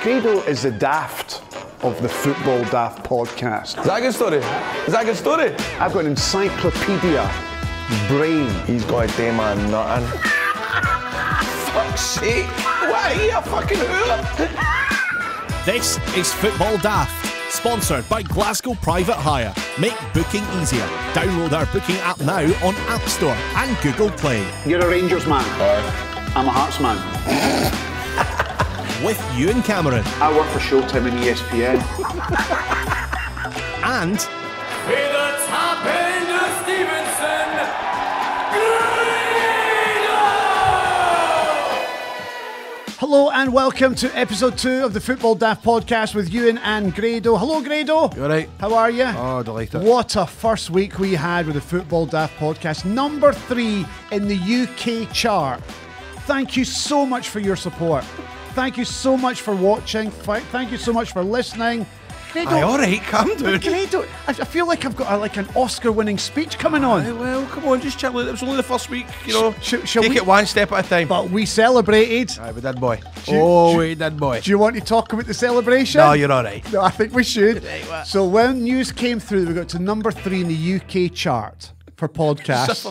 Grado is the daft of the Football Daft podcast. Is that a good story? Is that a good story? I've got an encyclopedia brain. He's got a day man nothing. Fuck's sake. Why are you a fucking hoot? This is Football Daft, sponsored by Glasgow Private Hire. Make booking easier. Download our booking app now on App Store and Google Play. You're a Rangers man. I'm a Hearts man. With Ewen Cameron. I work for Showtime and ESPN. And With the top end of Stevenson, Grado! Hello and welcome to episode 2 of the Football Daft podcast with Ewen and Grado. Hello, Grado. You alright? How are you? Oh, delighted. What a first week we had with the Football Daft podcast. Number 3 in the UK chart. Thank you so much for your support. Thank you so much for watching. Thank you so much for listening. Grado, Aye, alright, calm down. Grado, I feel like I've got like an Oscar-winning speech coming on. Aye, well, come on, just chill out. It was only the first week, you know. Shall Take we? it one step at a time. But we celebrated. Aye, we did, boy. Do- We did, boy. Do you want to talk about the celebration? No, you're alright. No, I think we should. Right, what? So when news came through, we got to number 3 in the UK chart for podcasts.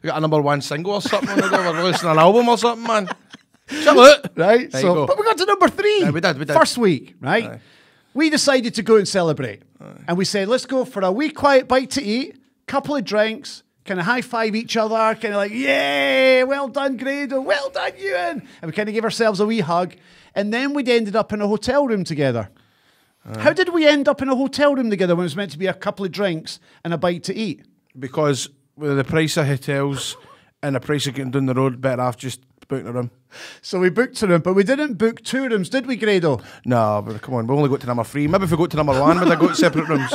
We got a number 1 single or something. We're releasing an album or something, man. Chill out. Right? There you So, go. but we got to number 3. Aye, we did. First week, right? Aye. We decided to go and celebrate. And we said, let's go for a wee quiet bite to eat, couple of drinks, kind of high-five each other, kind of like, yay, well done, Grado, well done, Ewan. And we kind of gave ourselves a wee hug. And then we'd ended up in a hotel room together. How did we end up in a hotel room together when it was meant to be a couple of drinks and a bite to eat? Because with the price of hotels and the price of getting down the road, better off just booking a room. So we booked a room, but we didn't book 2 rooms, did we, Grado? No, but come on, we only got to number 3. Maybe if we got to number 1, we'd have got separate rooms.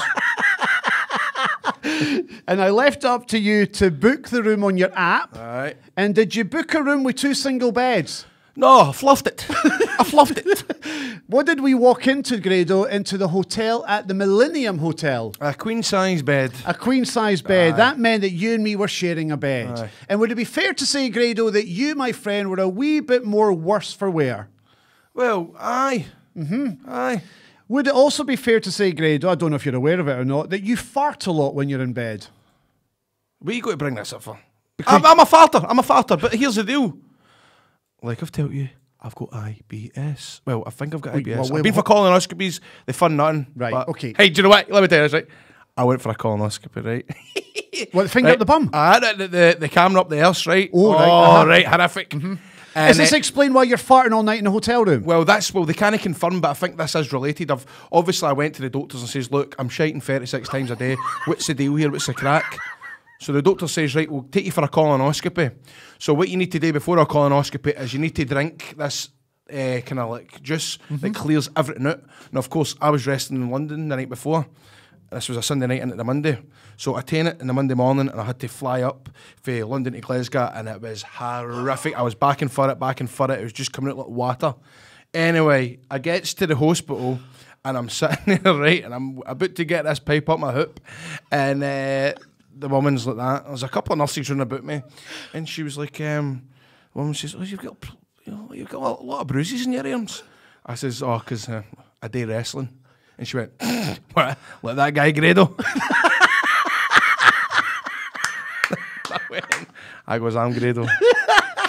And I left up to you to book the room on your app. Aye. And did you book a room with 2 single beds? No, I fluffed it. I fluffed it. What did we walk into, Grado? Into the hotel at the Millennium Hotel. A queen-size bed. A queen-size bed. Aye. That meant that you and me were sharing a bed. Aye. And would it be fair to say, Grado, that you, my friend, were a wee bit more worse for wear? Well, aye. Aye. Would it also be fair to say, Grado, I don't know if you're aware of it or not, that you fart a lot when you're in bed? What are you going to bring this up for? I'm a farter, but here's the deal. Like I've told you, I've got IBS. Well, I think I've got IBS. well, I've been for colonoscopies. They fun nothing. Right, but- okay. Hey, do you know what? Let me tell you this, right? I went for a colonoscopy, right? What, the finger up the bum? The camera up the arse, right? Oh, right, right, horrific. And Does this explain why you're farting all night in a hotel room? well, they can't confirm, but I think this is related. I went to the doctors and says, look, I'm shiting 36 times a day. What's the deal here? What's the crack? So the doctor says, right, we'll take you for a colonoscopy. So what you need to do before a colonoscopy is you need to drink this kind of like juice that clears everything out. Now, of course, I was resting in London the night before. This was a Sunday night into the Monday. So I taken it in the Monday morning and I had to fly up from London to Glasgow and it was horrific. I was back and for it. It was just coming out like water. Anyway, I gets to the hospital and I'm sitting there, right, and I'm about to get this pipe up my hip and the woman's like that. There's a couple of nurses running about me and she was like, the woman says, oh, you've got a lot of bruises in your arms. I says, oh, because I do wrestling. And she went, what? Like that guy Grado? I goes, I'm Grado.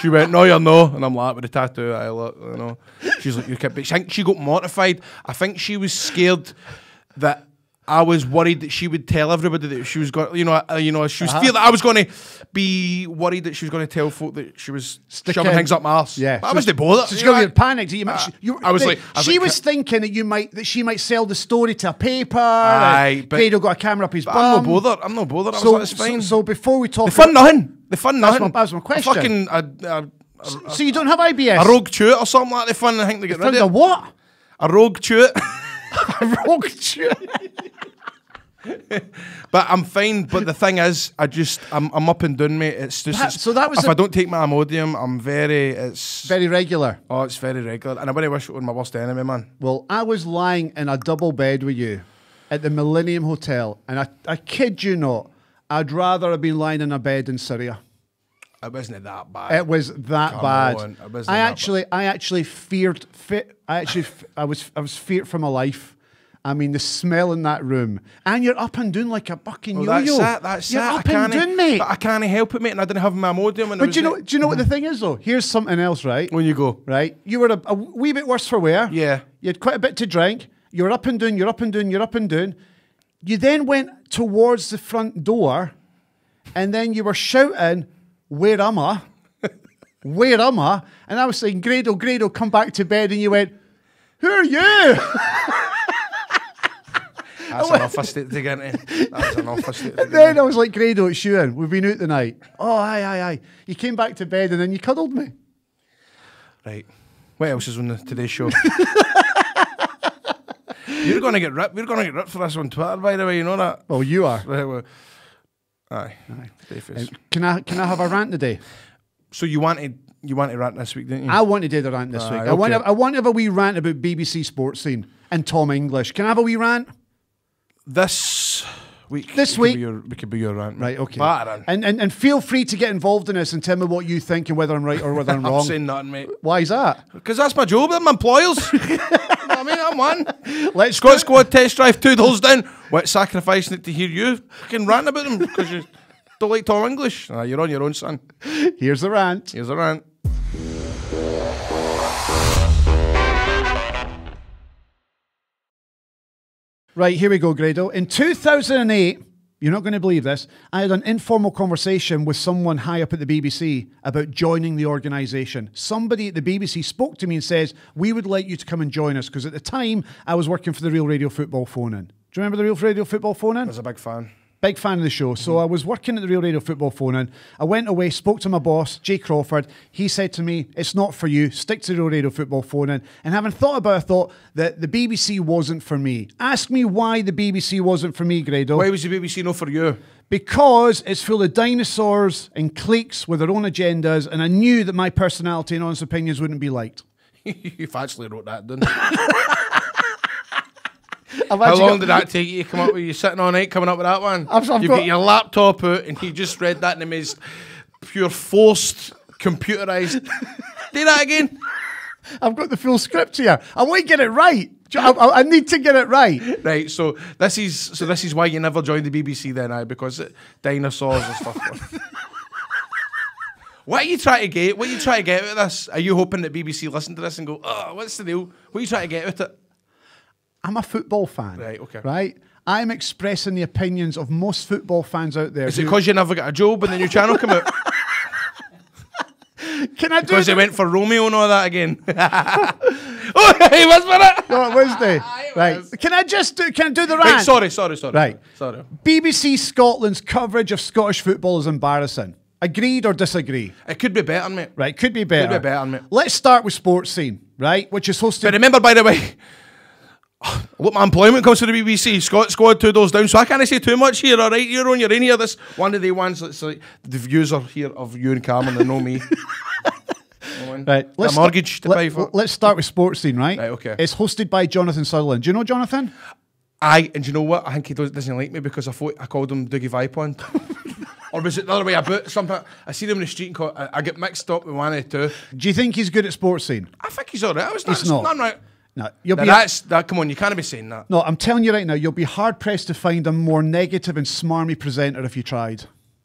She went, no, you're no. And I'm like, with the tattoo, I look, you know. She's like, you can't be. I think she got mortified. I think she was scared that I was worried that she would tell everybody that she was going, she was feared that I was going to be worried that she was going to tell folk that she was shoving things up my arse. Yeah, But I wasn't bothered. So she got panicked. I was like, she was thinking that she might sell the story to a paper. Aye, but- Grado got a camera up his bum. I'm not bothered. I was like, it's fine. So before we talk, They fun nothing. That was my question. So you don't have IBS? A rogue chewit or something like that. They fun. I think they get rid Found of a it. what? A rogue chewit. A rogue chewit. But I'm fine. But the thing is, I'm up and down, mate. It's just So that was if I don't take my Imodium, I'm it's very regular. Oh, it's very regular, and I wouldn't wish it on my worst enemy, man. Well, I was lying in a double bed with you at the Millennium Hotel, and I kid you not, I'd rather have been lying in a bed in Syria. It wasn't that bad. It was that Come bad. on, it wasn't I that actually feared. I was feared for my life. I mean, the smell in that room, and you're up and doing like a bucking yo-yo. That's you're it. up and doing, mate. But I can't help it, mate. And I didn't have my Imodium. But do you know what the thing is though? Here's something else, right? When you go, right, you were a wee bit worse for wear. Yeah. You had quite a bit to drink. You were up and doing. You're up and doing. You're up and doing. You then went towards the front door, and then you were shouting, "Where am I? Where am I?" And I was saying, Grado, come back to bed. And you went, "Who are you?" That's an awful state to get into. That's an awful state to get And then into. I was like, Grado, it's you in. We've been out tonight. Oh, aye. You came back to bed and then you cuddled me. Right. What else is on the Today's Show? You're going to get ripped. We're going to get ripped for this on Twitter, by the way. You know that? Well, you are. Right, well, aye. Stayface. Can I have a rant today? So you wanted rant this week, didn't you? I want to do the rant this week. Okay. I want to have a wee rant about BBC Sports Scene and Tom English. Can I have a wee rant? This week. We could be your rant. Right, okay. Battering. And feel free to get involved in this and tell me what you think and whether I'm right or whether I'm wrong. I'm saying nothing, mate. Why is that? Because that's my job. I'm employers. You know what I mean? I'm one. Let's Scott Squad test drive 2 doors down. What, sacrificing it to hear you fucking rant about them because you don't like Tom English? You're on your own, son. Here's the rant. Here's a rant. Right, here we go, Grado. In 2008, you're not going to believe this, I had an informal conversation with someone high up at the BBC about joining the organisation. Somebody at the BBC spoke to me and says, we would like you to come and join us, because at the time, I was working for the Real Radio Football Phone-In. Do you remember the Real Radio Football Phone-In? I was a big fan. Big fan of the show. So I was working at the Real Radio Football Phone-In. I went away, spoke to my boss, Jay Crawford. He said to me, it's not for you. Stick to the Real Radio Football Phone-In. And having thought about it, I thought that the BBC wasn't for me. Ask me why the BBC wasn't for me, Grado. Why was the BBC not for you? Because it's full of dinosaurs and cliques with their own agendas, and I knew that my personality and honest opinions wouldn't be liked. You've actually wrote that, didn't you? How How long did that take you to come up with? You sitting all night coming up with that one? You got your laptop out and you just read that in the most pure forced, computerised. Do that again. I've got the full script here. I want to get it right. I need to get it right. Right, so this is why you never joined the BBC then, because dinosaurs and stuff. What are you trying to get? What are you trying to get out of this? Are you hoping that BBC listen to this and go, oh, what's the deal? What are you trying to get out of it? I'm a football fan. Right, okay. Right? I'm expressing the opinions of most football fans out there. Is it because you never got a job when the new channel come out? Can I do Because they went for Romeo and all that again. Oh, he was for it. No, it was they. Right. Can I do the rant? Right, sorry. Right. Sorry. BBC Scotland's coverage of Scottish football is embarrassing. Agreed or disagree? It could be better, mate. Right, could be better. Could be better, mate. Let's start with Sports Scene, right? Which is hosted... But remember, by the way, look, my employment comes to the BBC. Squad 2 doors down, so I can't say too much here, all right? You're in here. This one of the ones that's like the views are here of you and Cameron and know me. Right, a mortgage to pay for. Let's start with Sports Scene, right? Right, okay. It's hosted by Jonathan Sutherland. Do you know Jonathan? And you know what? I think he doesn't like me because I called him Dougie Vipond. Or was it the other way about? I see him in the street and I get mixed up with one of the two. Do you think he's good at Sports Scene? I think he's all right. He's not. I'm right. No, Come on, you can't be saying that. No, I'm telling you right now, you'll be hard-pressed to find a more negative and smarmy presenter if you tried.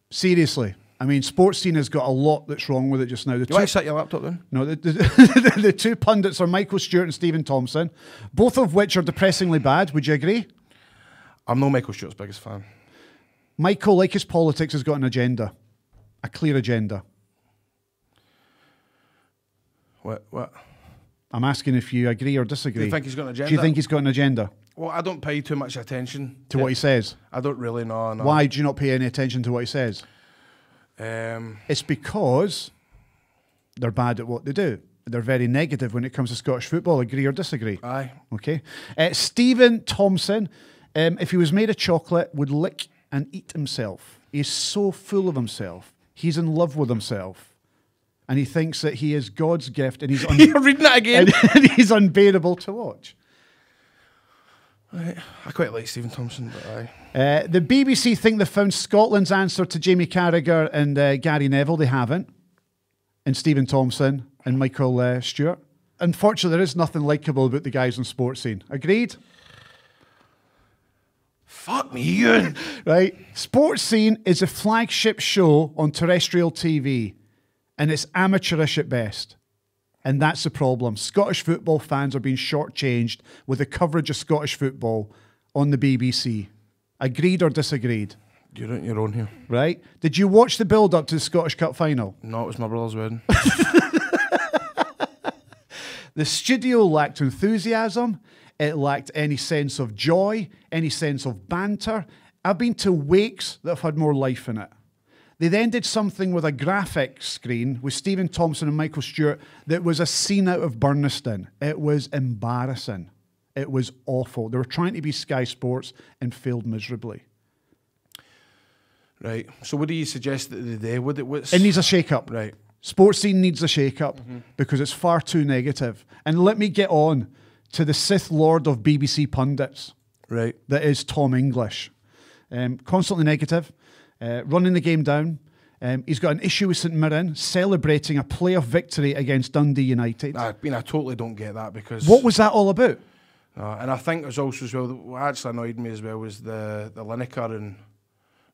Seriously. I mean, Sports Scene has got a lot that's wrong with it just now. You want to set your laptop then? No, the two pundits are Michael Stewart and Stephen Thompson, both of which are depressingly bad. Would you agree? I'm no Michael Stewart's biggest fan. Michael, like his politics, has got an agenda. A clear agenda. What? I'm asking if you agree or disagree. Do you think he's got an agenda? Do you think he's got an agenda? Well, I don't pay too much attention to what he says? I don't really know. No. Why do you not pay any attention to what he says? It's because they're bad at what they do. They're very negative when it comes to Scottish football. Agree or disagree? Aye. Okay. Stephen Thompson, if he was made of chocolate, would lick and eat himself. He's so full of himself. He's in love with himself. And he thinks that he is God's gift and he's... You're reading that again? And he's unbearable to watch. Right. I quite like Stephen Thompson, but aye. The BBC think they found Scotland's answer to Jamie Carragher and Gary Neville. They haven't. And Stephen Thompson and Michael Stewart. Unfortunately, there is nothing likeable about the guys on Sports Scene. Agreed? Fuck me, Ewan. Right? Sports Scene is a flagship show on terrestrial TV, and it's amateurish at best. And that's the problem. Scottish football fans are being shortchanged with the coverage of Scottish football on the BBC. Agreed or disagreed? You're on your own here. Right? Did you watch the build-up to the Scottish Cup final? No, it was my brother's wedding. The studio lacked enthusiasm. It lacked any sense of joy, any sense of banter. I've been to wakes that have had more life in it. They then did something with a graphic screen with Stephen Thompson and Michael Stewart that was a scene out of Burniston. It was embarrassing. It was awful. They were trying to be Sky Sports and failed miserably. Right. So what do you suggest that they do? It needs a shake-up. Right. Sports Scene needs a shake-up because it's far too negative. And let me get on to the Sith Lord of BBC pundits. Right. That is Tom English. Constantly negative, running the game down. He's got an issue with St Mirren, celebrating a playoff victory against Dundee United. I totally don't get that because... What was that all about? And I think it was also as well, what actually annoyed me as well was the Lineker and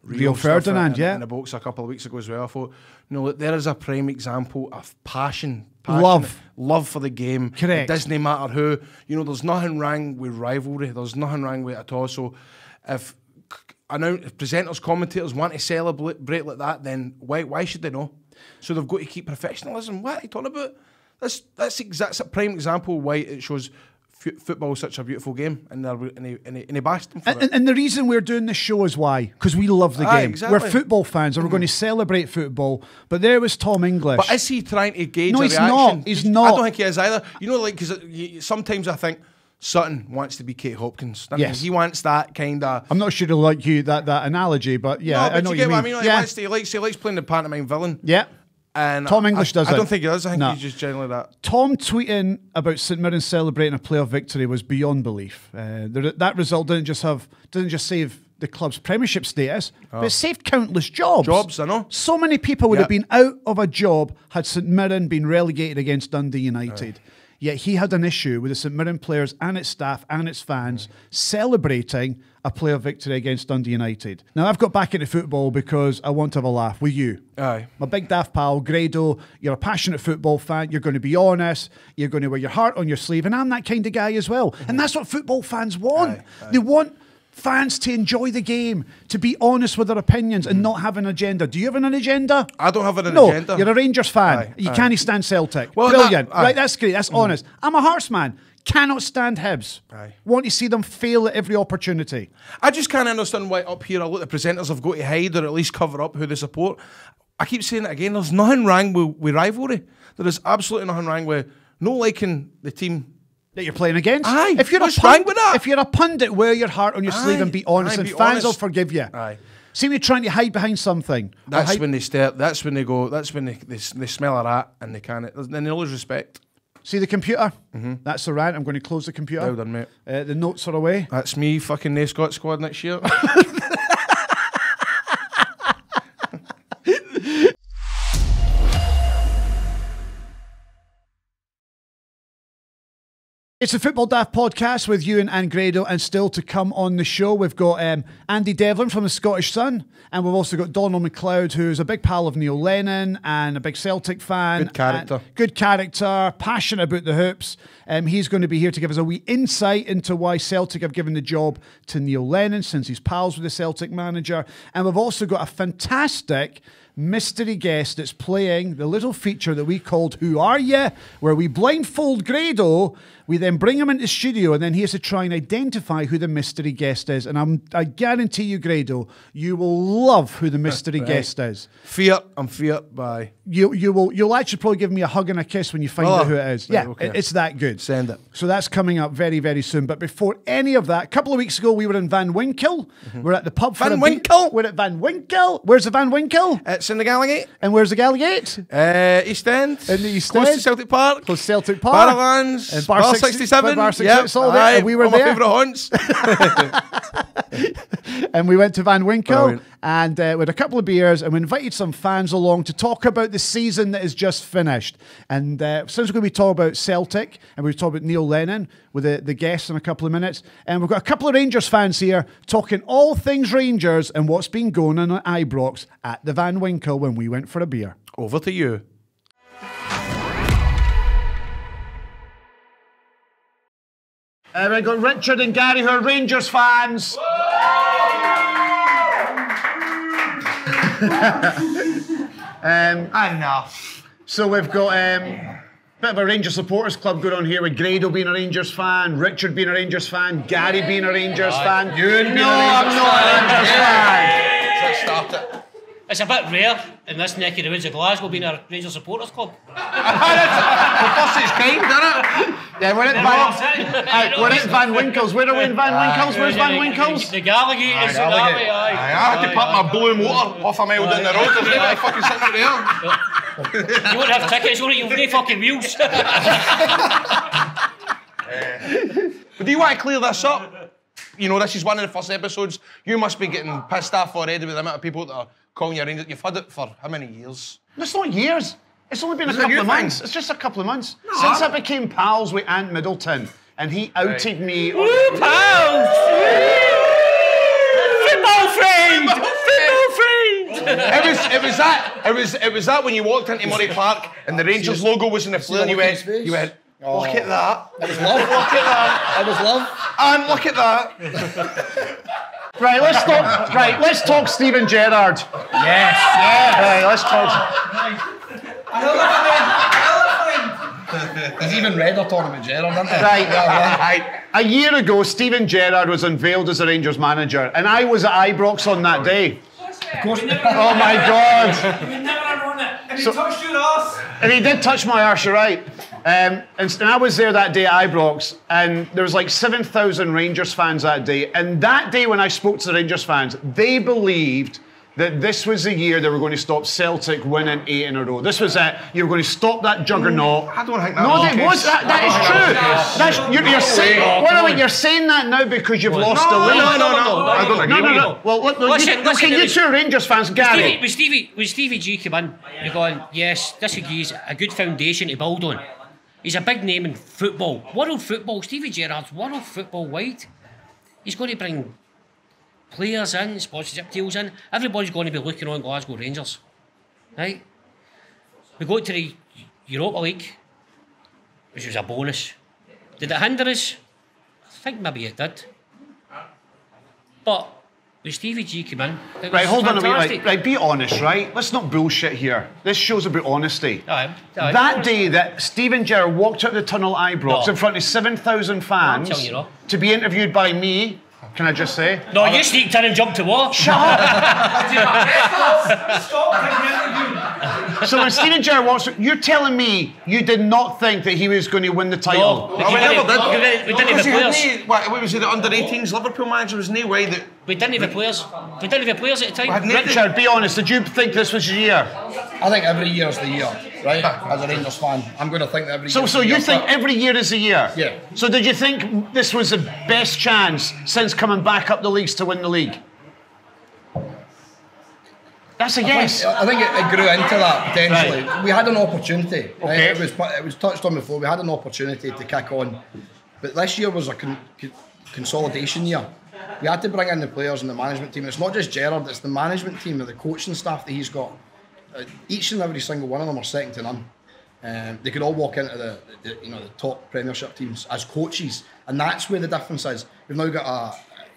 Rio Ferdinand, in the box a couple of weeks ago as well. I thought, no, there is a prime example of passion, love for the game. Correct. It doesn't matter who. You know, there's nothing wrong with rivalry. There's nothing wrong with it at all. So if presenters, commentators want to celebrate like that, then why should they know? So they've got to keep professionalism. What are you talking about? That's a prime example why it shows football is such a beautiful game, and they bashed them for it. And the reason we're doing this show is why? Because we love the game. Exactly. We're football fans, and we're going to celebrate football. But there was Tom English. But is he trying to gauge No, a he's reaction? not. He's not. I don't think he is either. You know, like, because sometimes I think Sutton wants to be Kate Hopkins. Yes. He wants that kind of... I'm not sure to like you that analogy, but yeah, No, but I know you get what what I mean. Like, yeah. he likes playing the pantomime villain. Yeah. And Tom English does it. I don't think he does. I think No. he's just generally that. Tom tweeting about St Mirren celebrating a playoff victory was beyond belief. That result didn't just save the club's premiership status, but it saved countless jobs. Jobs, I know. So many people would have been out of a job had St Mirren been relegated against Dundee United. Yet he had an issue with the St Mirren players and its staff and its fans celebrating a playoff victory against Dundee United. Now, I've got back into football because I want to have a laugh with you. Aye. My big daft pal, Grado, you're a passionate football fan, you're going to be honest, you're going to wear your heart on your sleeve, and I'm that kind of guy as well. And that's what football fans want. They want fans to enjoy the game, to be honest with their opinions and not have an agenda. Do you have an agenda? I don't have an No, agenda. you're a Rangers fan. Aye, You aye. can't stand Celtic. Well, Brilliant. aye. Right, that's great. That's honest. I'm a Hearts man. Cannot stand Hibs. Aye. Want to see them fail at every opportunity. I just can't understand why up here a lot of the presenters have got to hide or at least cover up who they support. I keep saying it again, there's nothing wrong with rivalry. There is absolutely nothing wrong with no liking the team That you're playing against. Aye, If you're what's wrong with that? If you're a pundit, wear your heart on your sleeve and be honest, aye, and be fans will honest. forgive you. Aye. See me trying to hide behind something. That's when they stare. That's when they go. That's when they smell a rat and they can't. Then they lose respect. See the computer? That's the rant. I'm going to close the computer. Well done, mate. The notes are away. That's me fucking the Scott squad next year. It's the Football Daft podcast with Ewen and Grado, and still to come on the show, we've got Andy Devlin from the Scottish Sun, and we've also got Donald Macleod, who's a big pal of Neil Lennon and a big Celtic fan. Good character. Good character, passionate about the hoops. He's going to be here to give us a wee insight into why Celtic have given the job to Neil Lennon, since he's pals with the Celtic manager. And we've also got a fantastic mystery guest that's playing the little feature that we called Who Are Ya?, where we blindfold Grado, we then bring him into the studio, and then he has to try and identify who the mystery guest is. And I guarantee you, Grado, you will love who the mystery guest is. I'm feared by. You'll actually probably give me a hug and a kiss when you find out who it is. Right, Yeah, okay. it's that good. Send it. So that's coming up very, very soon. But before any of that, a couple of weeks ago, we were in Van Winkle. We're at the pub for Van a beer. Winkle? We're at Van Winkle. Where's the Van Winkle? It's It's in the Gallagate. And where's the Gallagate? East End. In the East Close End. to Celtic Park. Close to Celtic Park. Barrowlands. And Bar 67. Bar 67. Yep. It's all there. And we were all there. my favourite haunts. And we went to Van Winkle. Brilliant. And we had a couple of beers and we invited some fans along to talk about the season that has just finished. And since we're going to be talking about Celtic and we're talking about Neil Lennon with the guests in a couple of minutes, and we've got a couple of Rangers fans here talking all things Rangers and what's been going on at Ibrox at the Van Winkle when we went for a beer. Over to you. We've got Richard and Gary who are Rangers fans. Enough. So we've got a bit of a Rangers supporters club going on here with Grado being a Rangers fan, Richard being a Rangers fan, Gary being a Rangers fan. Ewen being No, a I'm Rangers not a fan. Rangers fan. Let's start it. It's a bit rare in this neck of the woods of Glasgow being a Rangers supporters club. The first its kind, isn't it? Yeah, we're at Van Winkle's. Where are we in Van Winkle's? Where's Van Winkle's? The Gallagate is that way, I had to put my blue motor off a mile down the road. There's nobody fucking sitting there. You won't have tickets, will you? You've no fucking wheels. But do you want to clear this up? You know, this is one of the first episodes. You must be getting pissed off already with the amount of people that are calling you Rangers. You've had it for how many years? It's not years. It's only been a Is it couple your of thing? months. It's just a couple of months. Since I became pals with Ant Middleton and he outed me. Woo, pals! Football friend! Football friend! It was that when you walked into Murray Park and the Rangers logo was in the flare and you went, look at that. It was love. Look at that. It was love. And look at that. Right, let's talk Steven Gerrard. Yes. Right, let's talk. He's even redder talking about Gerrard, isn't he? Right. A year ago, Steven Gerrard was unveiled as a Rangers manager, and I was at Ibrox on that day. Oh my God! We never had won it. And he touched your ass. And he did touch my arse, you're right. And I was there that day at Ibrox, and there was like 7,000 Rangers fans that day. And that day when I spoke to the Rangers fans, they believed that this was the year they were going to stop Celtic winning 8 in a row. This was it. You were going to stop that juggernaut. I don't think that No, was that the was case. that is true. That's, you're saying. Wait a minute, you're saying that now because you've lost the league. No, I don't agree with you. Well, look, Listen, you two are Rangers fans, Gary. When Stevie G came in, you're going, yes, this will give us a good foundation to build on. He's a big name in football. World football. Stevie Gerrard's world football wide. He's going to bring players in, sponsorship deals in. Everybody's going to be looking on Glasgow Rangers. Right? We got to the Europa League, which was a bonus. Did it hinder us? I think maybe it did. But when Stevie G came in, it Right, was hold on a fantastic. minute. Right, be honest, right? Let's not bullshit here. This show's about honesty. Aye. That day that Steven Gerrard walked out of the tunnel at Ibrox No. in front of 7,000 fans telling you no. to be interviewed by me, can I just say? No, you sneaked in and jumped to war. Shut up! Stop taking interview. So when Steven Gerrard walks, you're telling me you did not think that he was going to win the title? No, we never did. We didn't have the players. What was he, the under-18s Liverpool manager? Was no way that... We didn't have the players. We didn't have the players at the time. Richard, be honest, did you think this was your year? I think every year's the year, right? As a Rangers fan, I'm going to think that every year. So you think every year is a year? Yeah. So did you think this was the best chance since coming back up the leagues to win the league? That's a yes. I think it grew into that potentially. Right. We had an opportunity. Right? Okay. It was touched on before. We had an opportunity to kick on, but this year was a consolidation year. We had to bring in the players and the management team. It's not just Gerrard; it's the management team and the coaching staff that he's got. Each and every single one of them are second to none. They could all walk into the top Premiership teams as coaches, and that's where the difference is. We've now got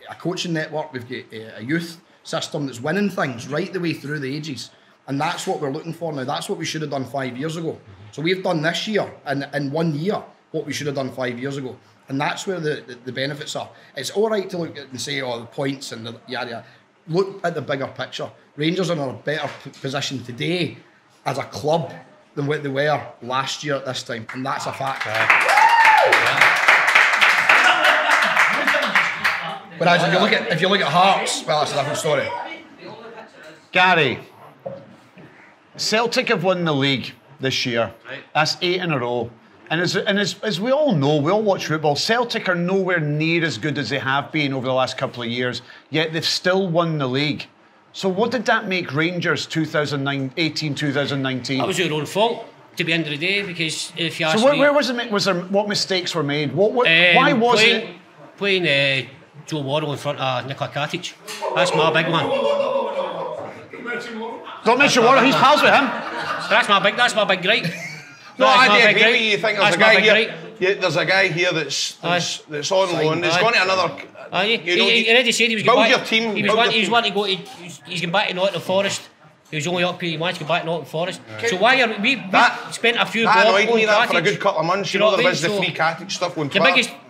a coaching network. We've got a youth system that's winning things right the way through the ages, and that's what we're looking for now. That's what we should have done 5 years ago. So we've done this year and in 1 year what we should have done 5 years ago, and that's where the benefits are. It's all right to look at and say, oh, the points and the yada yada. Look at the bigger picture. Rangers are in a better position today as a club than what they were last year at this time, and that's a fact. Whereas if you look at Hearts, well, that's a different story. Gary, Celtic have won the league this year. Right. That's 8 in a row. And as we all know, we all watch football, Celtic are nowhere near as good as they have been over the last couple of years, yet they've still won the league. So what did that make Rangers 2018-2019? That was your own fault, to the end of the day, because if you ask me... So where was it? Was there, what mistakes were made? Why was it... Playing Joe Worrell in front of Nicola Katic. That's my big one. Don't mention Worrell, he's pals with him. That's my big gripe. No, I do agree with you. You think there's a guy here. Yeah, there's a guy here that's on loan. He's gone to another. He already said he was going back. Build your team. He was wanting to go. He's going back to Nottingham Forest. He was only up here. He wants to go back to Nottingham Forest. Right. So why are we spent a few? That annoyed me that for a good couple of months. You know, there was the free Katic stuff going.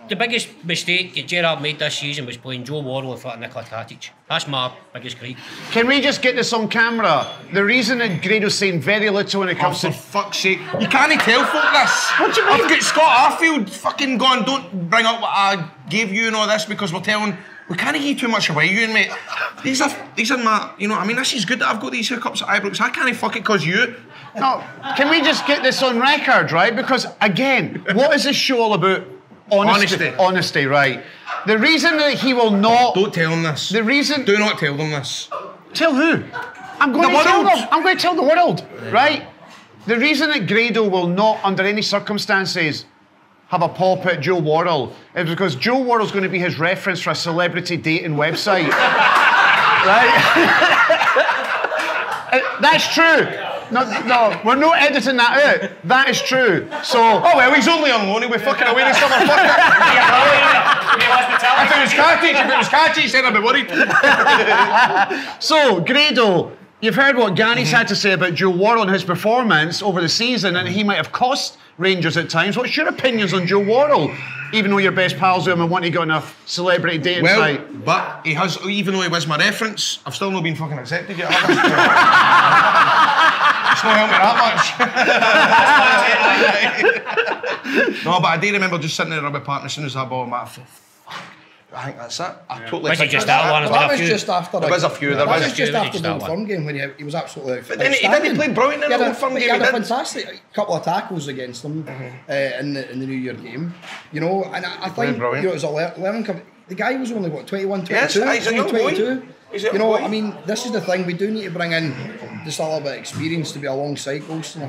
The biggest mistake that Gerrard made this season was playing Joe Worrell in front of Nicola Katic. That's my biggest gripe. Can we just get this on camera? The reason that Grado's saying very little when it comes to... for fuck's sake. You can't tell folk this. What do you mean? I've got Scott Arfield fucking gone, don't bring up what I gave you and all this because we're telling... We can't give too much away, you and mate. These are my... You know, I mean, this is good that I've got these hiccups at Ibrox. I can't fuck it because you... No, can we just get this on record, right? Because, again, what is this show all about? Honesty, right. The reason that he will not... Don't tell him this. The reason... Do not tell them this. Tell who? I'm going to tell them. I'm going to tell the world, right? The reason that Grado will not, under any circumstances, have a pop at Joe Worrell is because Joe Worrell's going to be his reference for a celebrity dating website. Right? That's true. No, we're not editing that out. That is true. So... Oh, well, he's only on loan. He'll be fucking away this summer. If it was Katic, then I'd be worried. So, Grado, you've heard what Gany's had to say about Joe Worrell and his performance over the season, and he might have cost Rangers at times. What's your opinions on Joe Worrell? Even though you're best pals with him and want to go on a celebrity dating site. But he has, even though he was my reference, I've still not been fucking accepted yet. It's not helped me that much. No, but I do remember just sitting in the rugby park as soon as that ball went, I think that's it. I totally think just that one. That was just after. There was a few. That was just after the Old Firm game when he was absolutely outstanding. He didn't play brilliant in the Old Firm game. He had a fantastic couple of tackles against them in the New Year game. You know, and I think you know, it was 11. The guy was only what 21, 22. Yes, he's a young 22. Boy. You know, I mean, this is the thing. We do need to bring in just a little bit of experience to be alongside Golston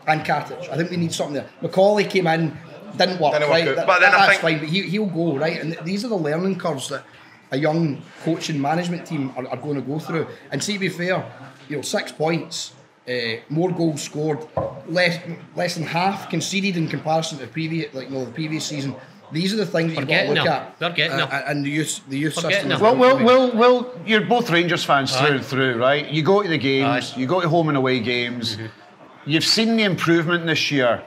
and Katic. I think we need something there. Macaulay came in. Didn't work, right? That's fine, but he'll go, right? And these are the learning curves that a young coach and management team are going to go through. And see, to be fair, you know, 6 points, more goals scored, less than half conceded in comparison to the previous season. These are the things that you've got to look at. They're getting them. And the youth system. Well, you're both Rangers fans through and through, right? You go to the games, you go to home and away games. You've seen the improvement this year.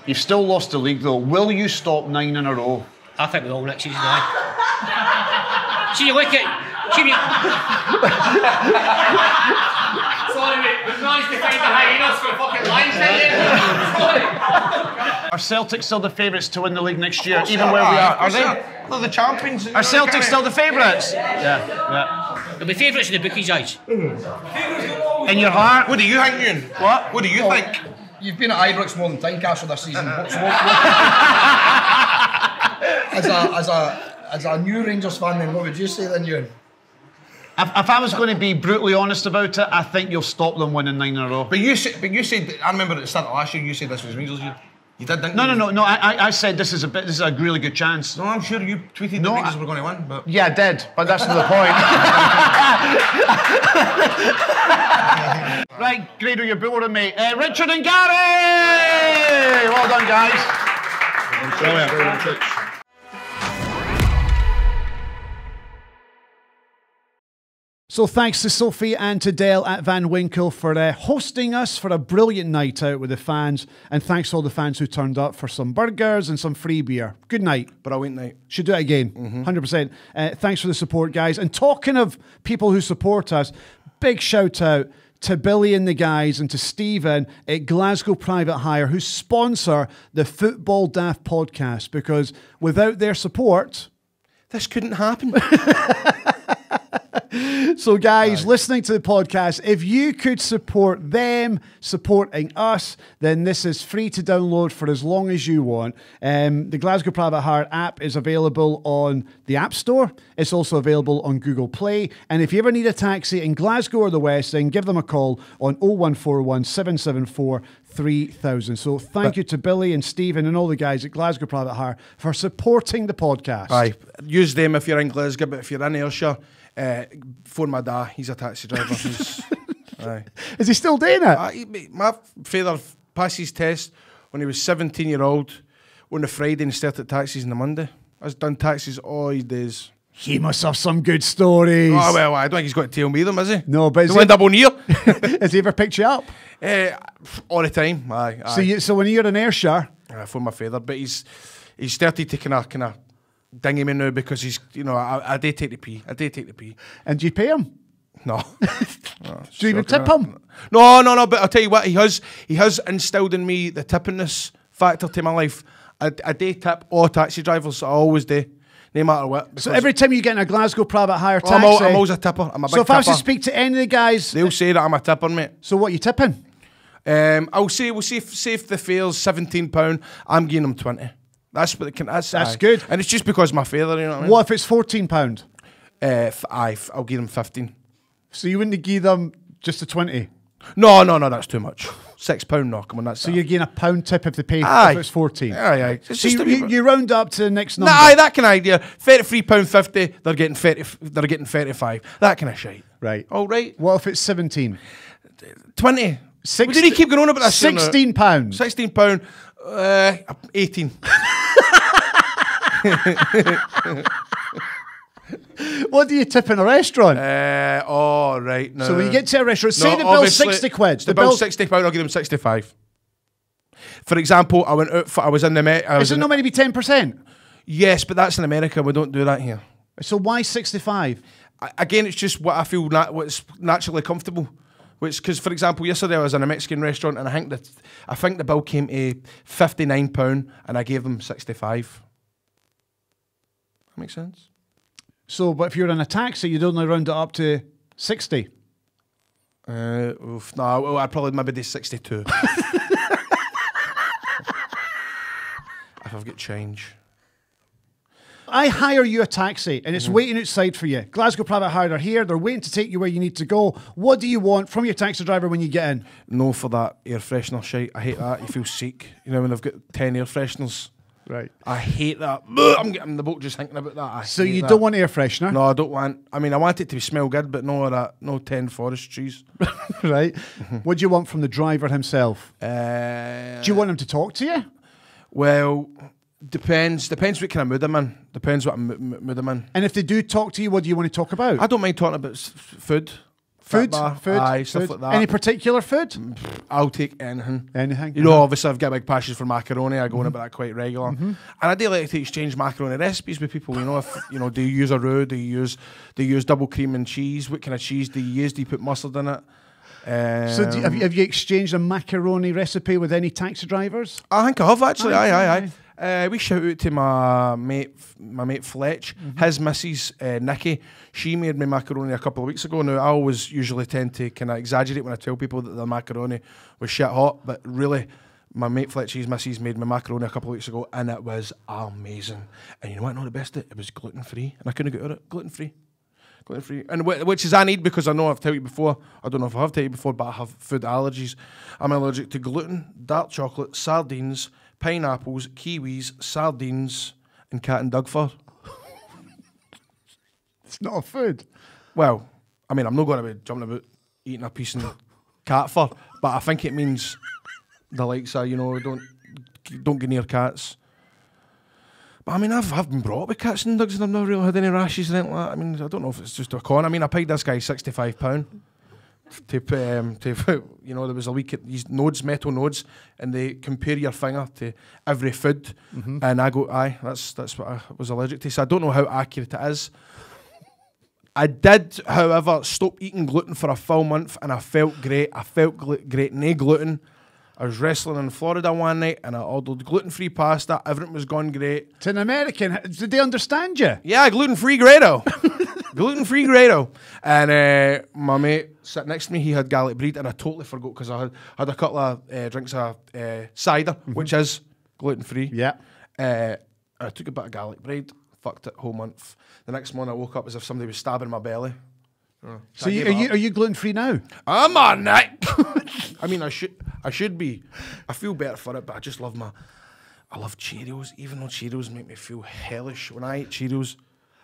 You've still lost the league though. Will you stop 9 in a row? I think we will next season, See, you look at... Sorry, mate. We've managed to find the hyenas for fucking lines in. Are Celtic still the favourites to win the league next year, even where we are? Are they? They're the champions. Are Celtic still the favourites? Yeah. They'll be favourites in the bookies' eyes. In your heart? What do you think, Ewan? What? What do you think? You've been at Ibrox more than Tynecastle this season. As a new Rangers fan, then what would you say then, Ewan? If I was going to be brutally honest about it, I think you'll stop them winning 9 in a row. But you said, I remember at the start of last year, you said this was Rangers' year. You did, didn't you? No. I said this is a really good chance. No, I'm sure you tweeted that Rangers were going to win, but... Yeah, I did, but that's not the point. Right, Grado, you're bored of me. Richard and Gary! Well done, guys. Brilliant. So thanks to Sophie and to Dale at Van Winkle for hosting us for a brilliant night out with the fans. And thanks to all the fans who turned up for some burgers and some free beer. Good night. Brilliant night. Should do it again. 100%. Thanks for the support, guys. And talking of people who support us, big shout out to Billy and the guys and to Stephen at Glasgow Private Hire who sponsor the Football Daft podcast, because without their support... this couldn't happen. So, guys, listening to the podcast, if you could support them supporting us, then this is free to download for as long as you want. The Glasgow Private Hire app is available on the App Store. It's also available on Google Play. And if you ever need a taxi in Glasgow or the West End, give them a call on 0141 774 3000. So thank you to Billy and Stephen and all the guys at Glasgow Private Hire for supporting the podcast. Aye, use them if you're in Glasgow, but if you're in Ayrshire, phone my dad. He's a taxi driver. Aye. Is he still doing it? My father passed his test when he was 17-year-old on a Friday and started taxis on the Monday. I've done taxis all his days. He must have some good stories. Oh, well, I don't think he's got to tell me them, is he? No, but He'll end up on here. Has he ever picked you up? All the time, aye. So when you're in Ayrshire... For my father, but he's started to kind of dingy me now because he's, I do take the pee. And do you pay him? No. Do you even tip him? No, but I'll tell you what, he has instilled in me the tippiness factor to my life. I do tip all taxi drivers, I always do. No matter what. So every time you get in a Glasgow Private Hire taxi... I'm always a tipper. I'm a big tipper. So if I was to speak to any of the guys... They'll say that I'm a tipper, mate. So what are you tipping? We'll say if the fare's £17, I'm giving them 20. That's what it can. That's good. And it's just because my father, you know what I mean? What if it's £14? I'll give them 15. So you wouldn't give them just a 20? No, that's too much. £6, no, come on, that's so you're getting a £1 tip if they pay if it's 14. Aye. So you round up to the next number. Aye, that kind of idea. £33.50, they're getting 35. That kind of shite. Right. All right. What if it's 17? 20. Did he keep going on about this? £16. £16. 18. What do you tip in a restaurant? Right. No. So when you get to a restaurant, say the bill's 60 quid. The bill's £60, I'll give them 65. For example, I was in the Met. Is it not meant to be 10%? Yes, but that's in America. We don't do that here. So why 65? Again, it's just what I feel what's naturally comfortable. Because, for example, yesterday I was in a Mexican restaurant and I think the bill came to £59 and I gave them 65. That makes sense? So, but if you're in a taxi, you'd only round it up to 60. No, well, I'd probably maybe do 62. If I've got change. I hire you a taxi and it's waiting outside for you. Glasgow Private Hire are here. They're waiting to take you where you need to go. What do you want from your taxi driver when you get in? No for that air freshener shite. I hate that. You feel sick. You know when they've got 10 air fresheners. Right. I hate that. I'm getting the boat just thinking about that. So you don't want air freshener? No, I don't want. I mean, I want it to smell good, but no 10 forest trees. Right. What do you want from the driver himself? Do you want him to talk to you? Well, depends what kind of mood I'm in. Depends what mood I'm in. And if they do talk to you, what do you want to talk about? I don't mind talking about food. Food? Aye, stuff like that. Any particular food? I'll take anything. Anything? You know, obviously I've got a big passion for macaroni. I go on about that quite regular. And I do like to exchange macaroni recipes with people. You know, do you use a roux? Do you use double cream and cheese? What kind of cheese do you use? Do you put mustard in it? So have you exchanged a macaroni recipe with any taxi drivers? I think I have actually. Aye. We shout out to my mate Fletch. His missus Nikki, she made me macaroni a couple of weeks ago. Now I always usually tend to kind of exaggerate when I tell people that the macaroni was shit hot, but really my mate Fletch's missus made me macaroni a couple of weeks ago and it was amazing. And you know what? Not the best. It was gluten free, and I couldn't get out of it. Gluten free, and which is I need because I know I've told you before. I don't know if I have told you before, but I have food allergies. I'm allergic to gluten, dark chocolate, sardines, pineapples, kiwis, sardines, and cat and dog fur. It's not a food. Well, I mean, I'm not going to be jumping about eating a piece of cat fur, but I think it means the likes of, don't get near cats. But I mean, I've been brought up with cats and dogs and I've never really had any rashes or anything like that. I mean, I don't know if it's just a con. I mean, I paid this guy £65 to there was a week at these metal nodes, and they compare your finger to every food, and I go, aye, that's what I was allergic to. So I don't know how accurate it is. I did, however, stop eating gluten for a full month, and I felt great. Great, no gluten. I was wrestling in Florida one night, and I ordered gluten-free pasta. Everything was going great. To an American, did they understand you? Yeah, gluten-free Grado. gluten-free Grado. And my mate sat next to me, he had garlic bread, and I totally forgot because I had a couple of drinks of cider, which is gluten-free. Yeah. I took a bit of garlic bread, fucked it whole month. The next morning I woke up as if somebody was stabbing my belly. So are you gluten-free now? I'm on Nick. I mean, I should be. I feel better for it, but I just love I love Cheerios, even though Cheerios make me feel hellish. When I eat Cheerios,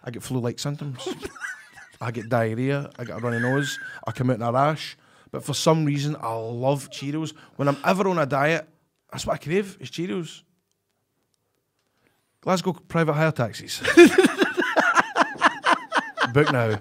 I get flu-like symptoms. I get diarrhea, I get a runny nose, I come out in a rash. But for some reason, I love Cheerios. When I'm ever on a diet, that's what I crave, is Cheerios. Glasgow private hire taxis. Book now.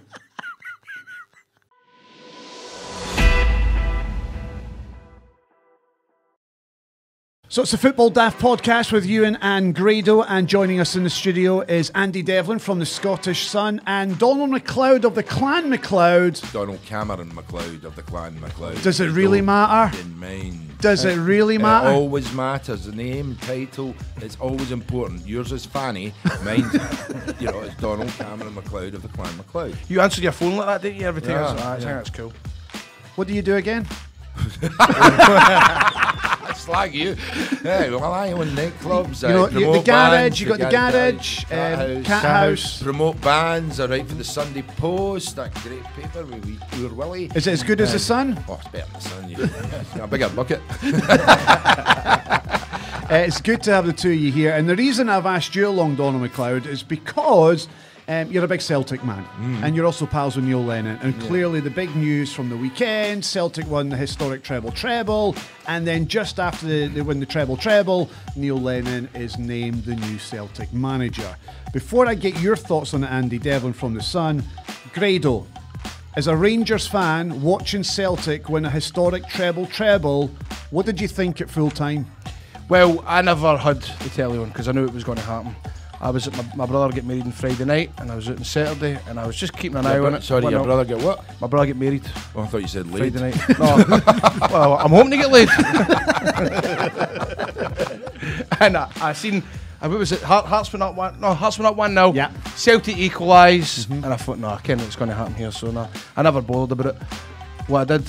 So it's the Football Daft podcast with Ewen and Grado, and joining us in the studio is Andy Devlin from the Scottish Sun and Donald Macleod of the Clan Macleod. Donald Cameron Macleod of the Clan Macleod. Does it really matter? In mind. Does it really matter? It always matters. The name, title, it's always important. Yours is Fanny, mine, it's Donald Cameron Macleod of the Clan Macleod. You answer your phone like that, didn't you, every time? Yeah, I think that's cool. What do you do again? Slag you. Hey, well, I own nightclubs. The garage, you got the garage, Cat House. Promote bands, I write for the Sunday Post, that great paper with poor Willie. Is it as good as the Sun? Oh, it's better than the Sun. It's got a bigger bucket. It's good to have the two of you here, and the reason I've asked you along, Donald Macleod, is because you're a big Celtic man, and you're also pals with Neil Lennon. And clearly the big news from the weekend, Celtic won the historic Treble Treble, and then just after they win the Treble Treble, Neil Lennon is named the new Celtic manager. Before I get your thoughts on it, Andy Devlin from The Sun, Grado, as a Rangers fan, watching Celtic win a historic Treble Treble, what did you think at full time? Well, I never had the telly on because I knew it was going to happen. I was at my brother get married on Friday night, and I was out on Saturday, and I was just keeping an eye on it. Sorry, your brother get what? My brother get married. Oh, I thought you said laid. Friday night. No, well, I'm hoping to get laid. And I seen, what was it? Hearts went up 1. No, Hearts went up 1-0. Yeah. Celtic equalised, and I thought, no, I can't know what's going to happen here, so no, I never bothered about it. What I did,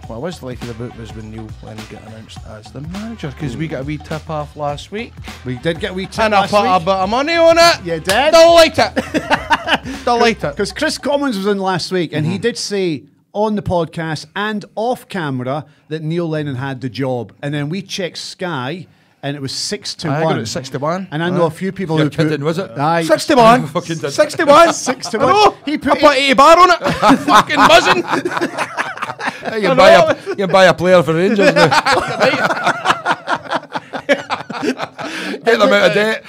what I was delighted about was when Neil Lennon got announced as the manager, because we got a wee tip off last week. We did get a wee tip and last I put week. a bit of money on it. You did? Delighted. Delighted. Because Chris Commons was in last week, and he did say on the podcast and off camera that Neil Lennon had the job. And then we checked Sky, and it was 6-1. I got it 6-1. And I know a few people You're who kidding, put... was it? Aye. 61. 61. 6-1. I know. He I put put 80 bar on it. Fucking buzzing. You can buy a player for Rangers now. Get them out of debt.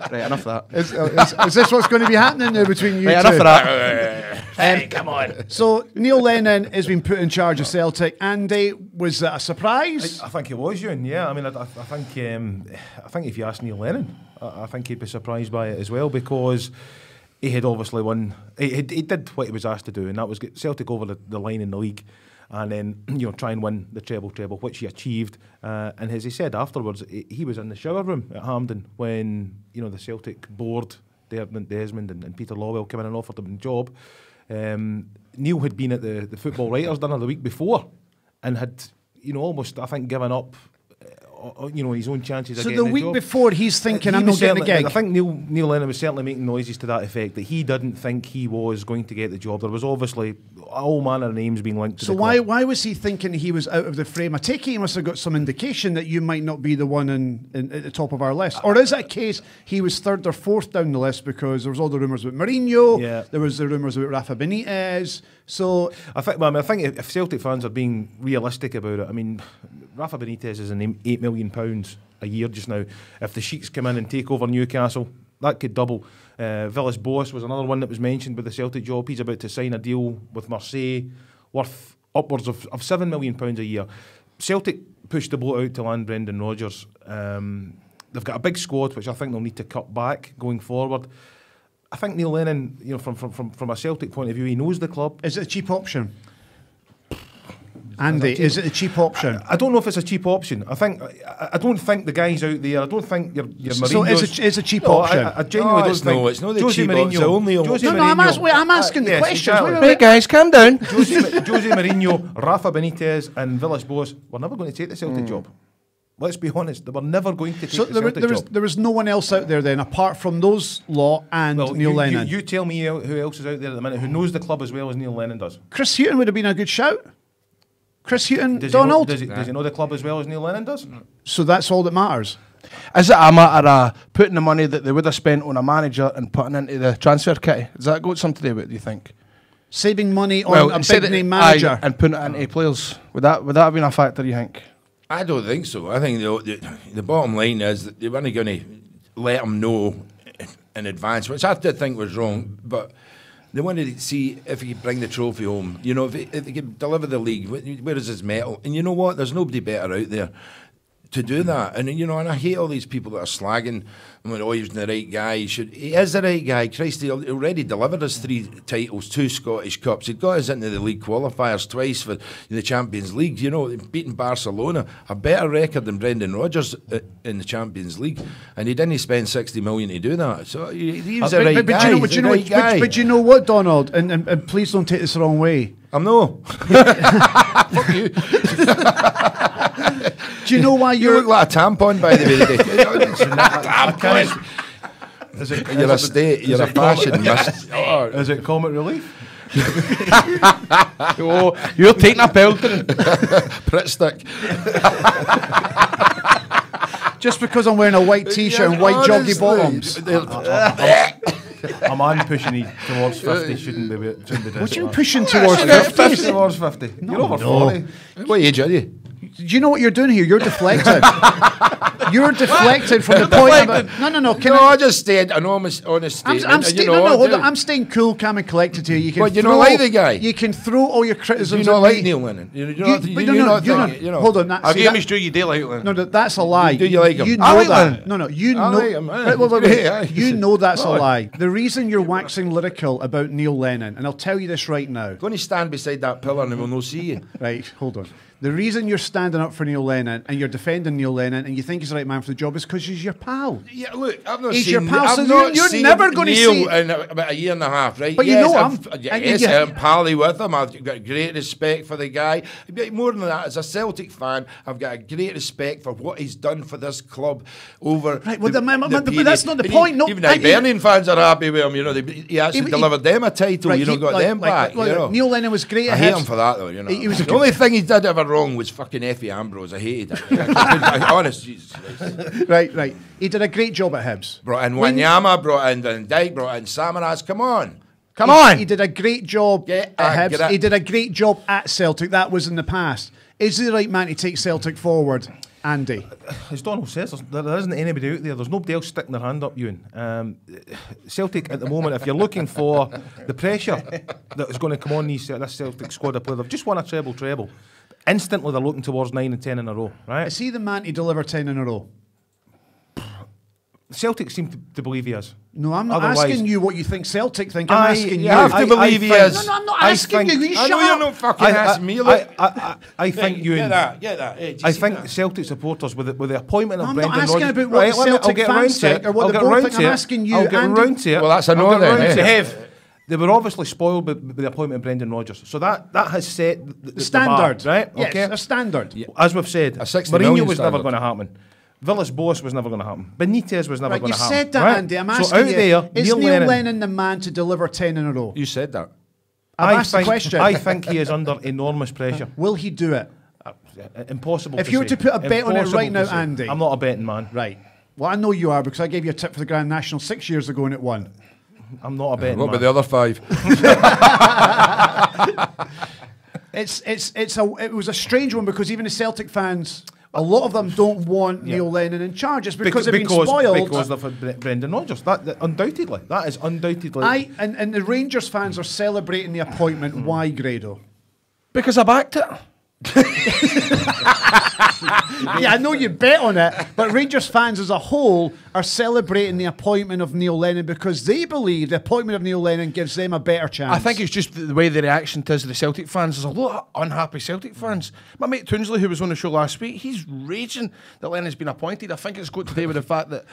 Right, enough of that. Is this what's going to be happening now between you Right, two? enough of that. Hey, come on. So Neil Lennon has been put in charge of Celtic. Andy, was that a surprise? I think it was, Ewan. Yeah, I mean, I think if you ask Neil Lennon, I think he'd be surprised by it as well, because he had obviously won. He did what he was asked to do, and that was get Celtic over the line in the league, and then try and win the treble, which he achieved. And as he said afterwards, he was in the shower room at Hampden when the Celtic board, Desmond and Peter Lawwell came in and offered him the job. Neil had been at the Football Writers' dinner the week before, and had almost, I think, given up his own chances. So of the getting week job. before, he's thinking, He I'm was not getting a certainly- gig. I think Neil Lennon was certainly making noises to that effect, that he didn't think he was going to get the job. There was obviously all manner of names being linked to So the club. why was he thinking he was out of the frame? I take it he must have got some indication that you might not be the one at the top of our list. Or is it a case he was third or fourth down the list because there was all the rumours about Mourinho, there was the rumours about Rafa Benitez. So I think if Celtic fans are being realistic about it, I mean, Rafa Benitez is an £8 million a year just now. If the Sheiks come in and take over Newcastle, that could double. Villas Boas was another one that was mentioned with the Celtic job. He's about to sign a deal with Marseille worth upwards of £7 million a year. Celtic pushed the boat out to land Brendan Rodgers. They've got a big squad, which I think they'll need to cut back going forward. I think Neil Lennon, from a Celtic point of view, he knows the club. is it a cheap option? Andy, is it a cheap option? I don't know if it's a cheap option. I don't think the guys out there. I don't think your Mourinho's... So it's a cheap option. I genuinely don't think. It's not the Jose cheap Mourinho, option. Only Jose No, Mourinho, I'm asking the yes, questions. exactly. Hey guys, calm down. Jose Mourinho, Rafa Benitez, and Villas-Boas were never going to take the Celtic job. Let's be honest, they were never going to take the Celtic job. There was no one else out there then, apart from those lot and Neil Lennon. You tell me who else is out there at the minute who knows the club as well as Neil Lennon does. Chris Hughton would have been a good shout. Chris Hughton, Does Donald. He know the club as well as Neil Lennon does? So that's all that matters. Is it a matter of putting the money that they would have spent on a manager and putting into the transfer kitty? Has that got something to do with it, do you think? Saving money on a big name manager and putting it into players. Would that have been a factor, you think? I don't think so. I think the bottom line is that they weren't going to let them know in advance, which I did think was wrong, but they wanted to see if he could bring the trophy home. You know, if he could deliver the league, where is his medal? And you know what? There's nobody better out there to do that. And, you know, and I hate all these people that are slagging. I mean, oh, he's the right guy. He is the right guy. Christ, he already delivered us 3 titles, 2 Scottish Cups. He got us into the league qualifiers twice for the Champions League. You know, beating Barcelona, a better record than Brendan Rodgers in the Champions League. And he didn't spend 60 million to do that. So he was the right guy. But you know what, Donald? And please don't take this the wrong way. I'm no. Fuck you. Do you know why you look like a tampon, by the way? You're a fashion mist. Is it comic relief? Oh, you're taking a pelting. Pritt stick. Just because I'm wearing a white t-shirt and white joggy bottoms. A man pushing towards 50 shouldn't be What do you mean pushing towards 50? Towards 50. You're over 40. What age are you? Do you know what you're doing here? You're deflected. You're deflected from the point of it. No. I just stayed an honest statement. I'm staying cool, calm and collected here. You can But you don't like the guy. You can throw all your criticisms. You don't at like me. Neil Lennon. Hold on. I'll give me straight, you do like Lennon. No, that's a lie. Do you like him? You know I like that. Lennon. No, you I know. like him, Wait. You know that's a lie. The reason you're waxing lyrical about Neil Lennon, and I'll tell you this right now. Go and stand beside that pillar and we'll no see you. Right, hold on. The reason you're standing up for Neil Lennon and you're defending Neil Lennon and you think he's the right man for the job is because he's your pal. Yeah, look, I've not He's seen. your pal, so I've not you're seen never going to Neil see in about a year and a half, right? But yes, you know I'm pally with him. I've got great respect for the guy. More than that, as a Celtic fan, I've got a great respect for what he's done for this club over. Right, well, the but that's not the point. Even the Hibernian fans are happy with him. You know, he actually delivered them a title. Right, you know, got them back. You know, Neil Lennon was great. I hate him for that though. You know, the only thing he did ever wrong was fucking Effie Ambrose. I hated it. Honest, Jesus Christ. Right. He did a great job at Hibs. Brought in Wanyama, brought in Van Dijk, brought in Samaras. Come on. He did a great job at Hibs. He did a great job at Celtic. That was in the past. Is he the right man to take Celtic forward, Andy? As Donald says, there isn't anybody out there. There's nobody else sticking their hand up, Ewan. Celtic at the moment, if you're looking for the pressure that is going to come on this Celtic squad of players, they've just won a treble. Instantly, they're looking towards 9 and 10 in a row, right? Is he the man to deliver 10 in a row? Celtic seem to believe he is. No, I'm not asking you what you think Celtic think. I'm asking you. You have to believe he is. No, I'm not asking you. I know you're not fucking asking me. I think you. Get that. Hey, I think Celtic supporters with the appointment of Brendan Rodgers. I'm not asking about what the Celtic fans think or what the board think. I'm asking you. I'll get around to it. Well, that's a no then. They were obviously spoiled with the appointment of Brendan Rodgers. So that has set the standard, bar, right? Yes, okay, a standard. Yeah. As we've said, Mourinho was never going to happen. Villas-Boas was never going to happen. Benitez was never going to happen. You said that, Andy. I'm asking you, is Neil Lennon the man to deliver 10 in a row? You said that. I've asked the question. I think he is under enormous pressure. Will he do it? Impossible. If you were to put a bet on it right now, Andy. I'm not a betting man. Right. Well, I know you are because I gave you a tip for the Grand National 6 years ago and it won. I'm not a betting man. What about the other 5? It was a strange one because even the Celtic fans, a lot of them don't want Neil Lennon in charge. It's because they've been spoiled. Because of Brendan Rodgers. That undoubtedly. That is undoubtedly. And the Rangers fans are celebrating the appointment. Why, Grado? Because I backed it. Yeah, I know you bet on it, but Rangers fans as a whole are celebrating the appointment of Neil Lennon because they believe the appointment of Neil Lennon gives them a better chance. I think it's just the way the reaction to the Celtic fans. There's a lot of unhappy Celtic fans. My mate Toonsley, who was on the show last week, he's raging that Lennon's been appointed. I think it's got to do with the fact that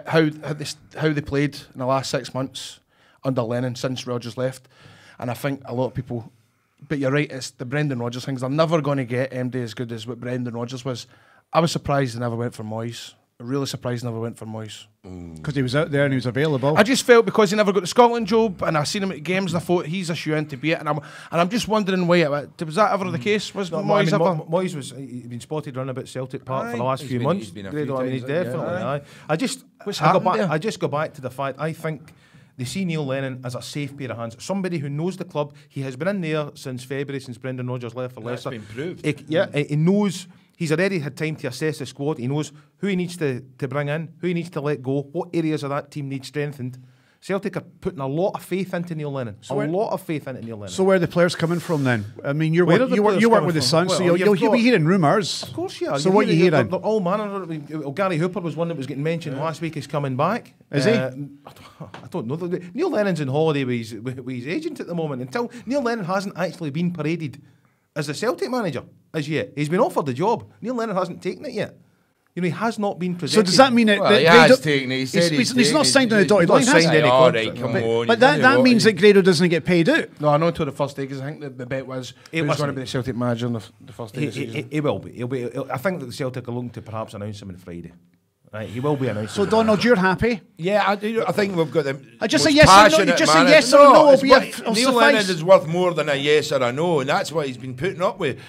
how they played in the last 6 months under Lennon since Rodgers left. And I think a lot of people... But you're right, it's the Brendan Rodgers things. They're never going to get MD as good as what Brendan Rodgers was. I was surprised they never went for Moyes. Really surprised they never went for Moyes. Because he was out there and he was available. I just felt because he never got the Scotland job, and I seen him at games, and I thought he's a shoe-in to be it. And I'm just wondering why was that ever the case? Was Moyes ever? Moyes was he'd been spotted running about Celtic Park for the last few months. He's been a few times, he's definitely. yeah. I just go back to the fact I think they see Neil Lennon as a safe pair of hands, somebody who knows the club. He has been in there since February, since Brendan Rodgers left for Leicester. That's been proved. He knows. He's already had time to assess the squad. He knows who he needs to bring in, who he needs to let go, what areas of that team need strengthened. Celtic are putting a lot of faith into Neil Lennon. So where are the players coming from then? I mean, you work with the Sun, so you'll be hearing rumours. Of course, yeah. So what are you hearing? All manner. Gary Hooper was one that was getting mentioned last week. He's coming back. Is he? I don't know. Neil Lennon's on holiday with his agent at the moment. Until Neil Lennon hasn't actually been paraded as the Celtic manager as yet. He's been offered the job. Neil Lennon hasn't taken it yet. You know, he has not been presented. So does that mean that he has taken it? He's not signed on the dotted line, has he? All right, come on. But that means that Grado doesn't get paid out. No, not until the first day, because I think the bet was he was going to be the Celtic manager on the first day of the season. He will be. I think that the Celtic are looking to perhaps announce him on Friday. Right, he will be announced. So Donald, you're happy? Yeah, I think we've got them. Just say yes or no. Just say yes or no. Neil Lennon is worth more than a yes or a no, and that's what he's been putting up with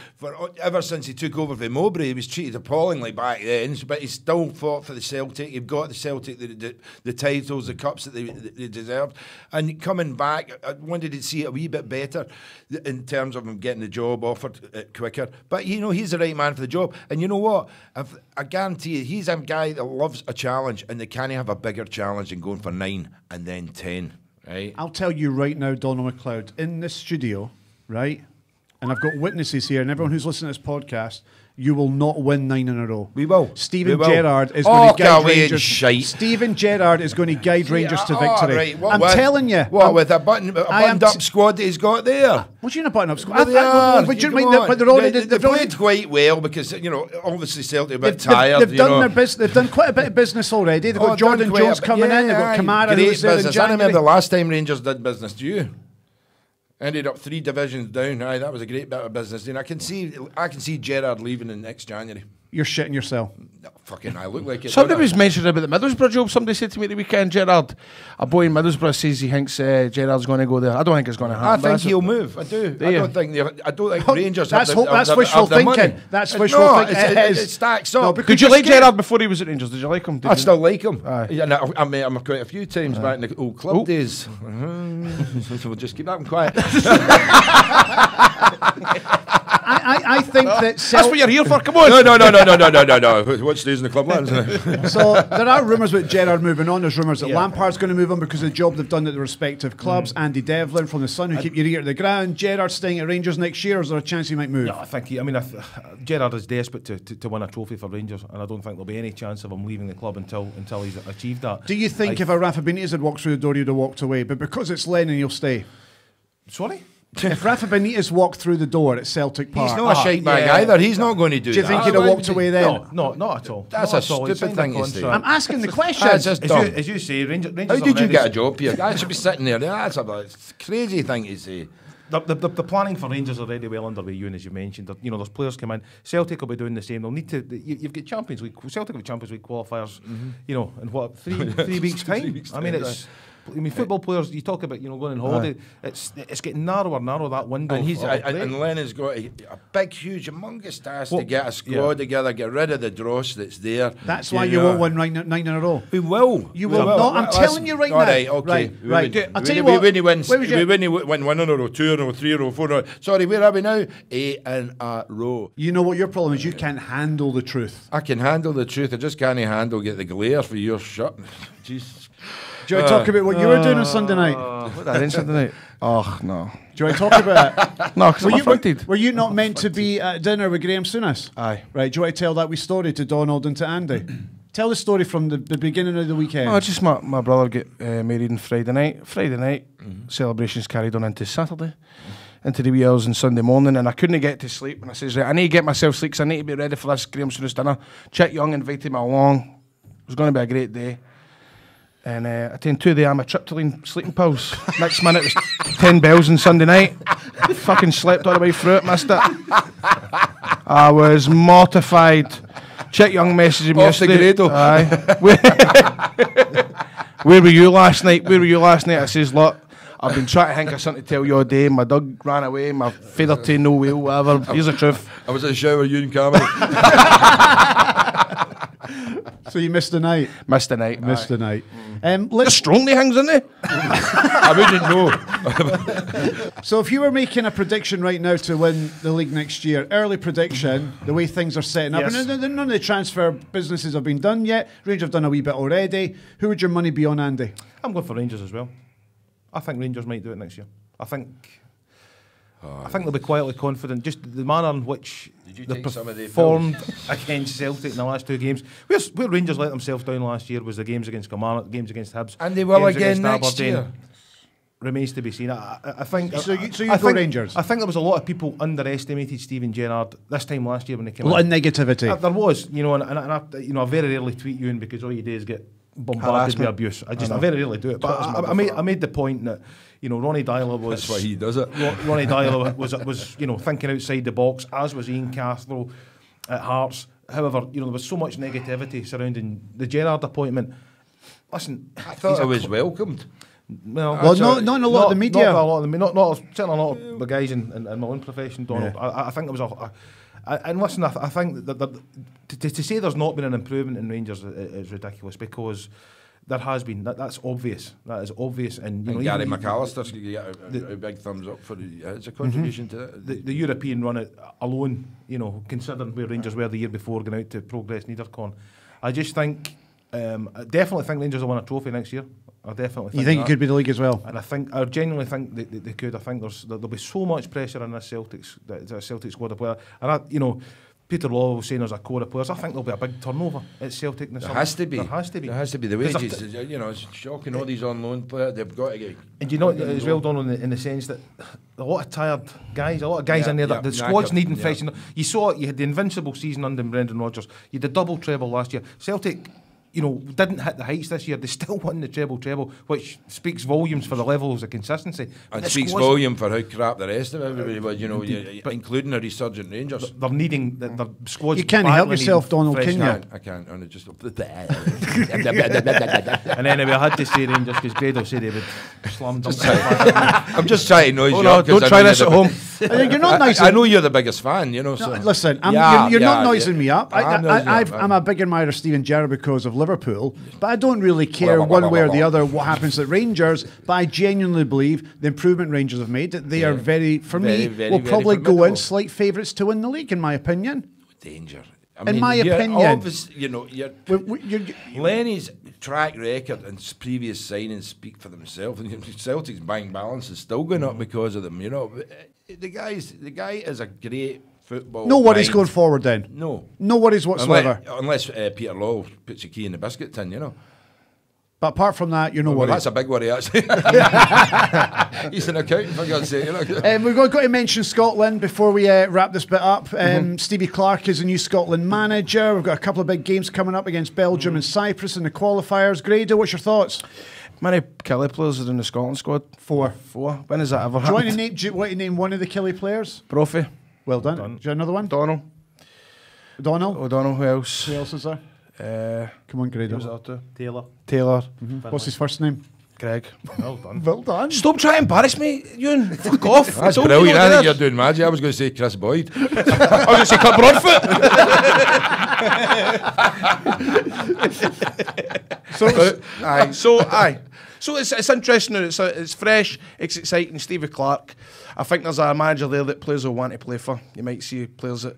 ever since he took over for Mowbray. He was treated appallingly back then, but he still fought for the Celtic. He got the Celtic the titles, the cups that they deserved, and coming back, I wanted to see it a wee bit better in terms of him getting the job offered quicker. But you know, he's the right man for the job, and you know what? I guarantee you, he's a guy that loves a challenge, and they can't have a bigger challenge than going for 9 and then 10, right? I'll tell you right now, Donald Macleod, in this studio, right, and I've got witnesses here, and everyone who's listening to this podcast, you will not win 9 in a row. We will. Steven Gerrard is going to guide Rangers. Steven Gerrard is going to guide Rangers to victory. Right. I'm telling you. What, with a buttoned-up squad that he's got there? What do you mean a button-up squad? Well, They've played quite well because, you know, obviously Celtic a bit tired. They've done quite a bit of business already. They've got Jordan Jones coming in. They've got Kamara who's there in January. I remember the last time Rangers did business, do you? Ended up 3 divisions down. Aye, that was a great bit of business. And I can see Gerrard leaving in next January. You're shitting yourself. No, fucking, I look like it. Somebody was mentioning about the Middlesbrough job. Somebody said to me at the weekend, Gerrard, a boy in Middlesbrough says he thinks Gerrard's going to go there. I don't think it's going to happen. I think he'll move. I do. I don't think Rangers. That's wishful thinking. That's wishful thinking. It stacks up. Did you like Gerrard before he was at Rangers? Did you like him? I still like him. Yeah, I met him quite a few times back in the old club days. We'll just keep that one quiet. I think that that's what you're here for. Come on. No. What stays in the clublands? So there are rumours about Gerrard moving on. There's rumours that Lampard's going to move on because of the job they've done at the respective clubs. Andy Devlin from the Sun, who keep your ear to the ground. Gerrard staying at Rangers next year, or is there a chance he might move? Yeah, I think Gerrard is desperate to win a trophy for Rangers, and I don't think there'll be any chance of him leaving the club until he's achieved that. Do you think if a Rafa Benitez had walked through the door, he'd have walked away? But because it's Lennon, he'll stay. Sorry? If Rafa Benitez walked through the door at Celtic Park, he's not a shite bag either. He's not going to do that. Do you think he'd have walked away then? No, not at all. That's a stupid thing to say. I'm asking the question. As you say, Rangers. How did you get a job here? I should be sitting there. That's a crazy thing to say. The planning for Rangers are already well underway, Ewan, as you mentioned. You know, there's players come in. Celtic will be doing the same. They'll need to. You've got Champions League. Celtic have Champions League qualifiers. You know, in what 3 weeks' time? I mean, it's. I mean, football players. You talk about going on holiday. It's getting narrower that window. And Lennon's got a big, huge, humongous task to get a squad together, get rid of the dross that's there. That's why you won't win 9 in a row. We will. You will not. I'm telling you right now. All right, okay. Right. I'll tell you what. We win 1 in a row, 2 in a row, 3 in a row, 4 in a row. Sorry, where are we now? 8 in a row. You know what your problem is? You can't handle the truth. I can handle the truth. I just can't handle get the glare for your shut. Jesus. Do you want to talk about what you were doing on Sunday night? What did I do Sunday night? Oh, no. Do you want to talk about it? No, because I'm afflicted. Were you not meant to be at dinner with Graham Souness? Aye. Right, do you want to tell that wee story to Donald and to Andy? Tell the story from the beginning of the weekend. Oh, just my brother get married on Friday night. Friday night, celebrations carried on into Saturday, into the wee hours on Sunday morning, and I couldn't get to sleep. And I says, right, I need to get myself sleep because I need to be ready for this Graham Souness dinner. Chick Young invited me along. It was going to be a great day. And I taken 2 of the amitriptyline sleeping pills. Next minute it was 10 bells on Sunday night. Fucking slept all the way through it, missed it. I was mortified. Chick Young messaged me yesterday. Aye. Where were you last night? Where were you last night? I says, look, I've been trying to think of something to tell you all day. My dog ran away, my feather tail no wheel, whatever. Here's the truth. I was in the shower, you and Cameron. So you missed the night? Missed the night. Missed the night. There's strongly hangs in there. I wouldn't know. So if you were making a prediction right now to win the league next year, early prediction, the way things are setting up, Yes. and none of the transfer businesses have been done yet. Rangers have done a wee bit already. Who would your money be on, Andy? I'm going for Rangers as well. I think Rangers might do it next year. I think they'll be quietly confident. Just the manner in which they performed against Celtic in the last 2 games. Where Rangers let themselves down last year was the games against Kilmarnock, the games against Hibs, And they will games again against next Aberdeen. year. Remains to be seen. I think. So you I go think, Rangers? I think there was a lot of people underestimated Steven Gerrard this time last year when he came A lot of in. negativity. There was, and I very rarely tweet you in because all you do is get bombarded Harassment. with abuse. I very rarely do it. But I made the point that Ronnie Dyler was. That's why he does it. Ronnie Dyler was thinking outside the box, as was Ian Castro at Hearts. However, there was so much negativity surrounding the Gerrard appointment. Listen, I thought it was welcomed. well, not in a lot of the media. Not a lot of the certainly a lot of the guys in my own profession, Donald. Yeah. I think there was and listen, I think that to say there's not been an improvement in Rangers is ridiculous because there has been. That's obvious. That is obvious. And Gary McAllister's got a big thumbs up for his contribution to that. The European run it alone, considering where Rangers were the year before going out to Progress Niederkorn. I just think, I definitely think Rangers will win a trophy next year. I definitely think You think that. it could be the league as well? And I genuinely think they could. I think there'll be so much pressure on this Celtic squad of players. And Peter Law was saying there's a core of players. I think there'll be a big turnover at Celtic. There has to be. There has to be. There has to be. The wages, it's shocking. All these on loan players, they've got to get. And as well, Donald, in the sense that a lot of tired guys, a lot of guys in there that the squad's needing freshening. You saw it. You had the invincible season under Brendan Rodgers. You had the double treble last year. Celtic, didn't hit the heights this year. They still won the treble, which speaks volumes for the levels of consistency. And speaks volume for how crap the rest of everybody was, but including a resurgent Rangers. They're needing their squads. You can't help yourself, Donald, can you? I can't. And just. And anyway, I had to say Rangers because Grado said he would slam dunk. I'm just trying to noise you. No, don't try this at home. You're not nice. I know you're the biggest fan, So. No, listen, you're not noising me up. I'm a big admirer of Steven Gerrard because of Liverpool, but I don't really care one way or the other what happens at Rangers. But I genuinely believe the improvement Rangers have made, that they are will probably go in slight favourites to win the league, in my opinion. Danger. In my opinion. Lenny's track record and previous signings speak for themselves. Celtic's bank balance is still going up because of them. The guy is a great football. No worries mind. going forward then. No worries whatsoever. Unless Peter Law puts a key in the biscuit tin, But apart from that, you're no worries. That's a big worry, actually. He's an accountant, for God's sake. We've got to mention Scotland before we wrap this bit up. Stevie Clarke is the new Scotland manager. We've got a couple of big games coming up against Belgium and Cyprus in the qualifiers. Grado, what's your thoughts? Many Kelly players are in the Scotland squad? Four. When has that ever happened? Do you want to name one of the Kelly players? Brophy. Well done. Do you have another one? O'Donnell. O'Donnell. Who else? Who else is there? Come on, Grado. Who's that too? Taylor. What's his first name? Greg. Well done. Well done. Stop trying to embarrass me, Ewan. Fuck off. That's brilliant. I think you're doing magic. I was going to say Chris Boyd. I was going to say Cut Broadfoot. So it's interesting now. It's fresh. It's exciting. Steve Clarke. I think there's a manager there that players will want to play for. You might see players that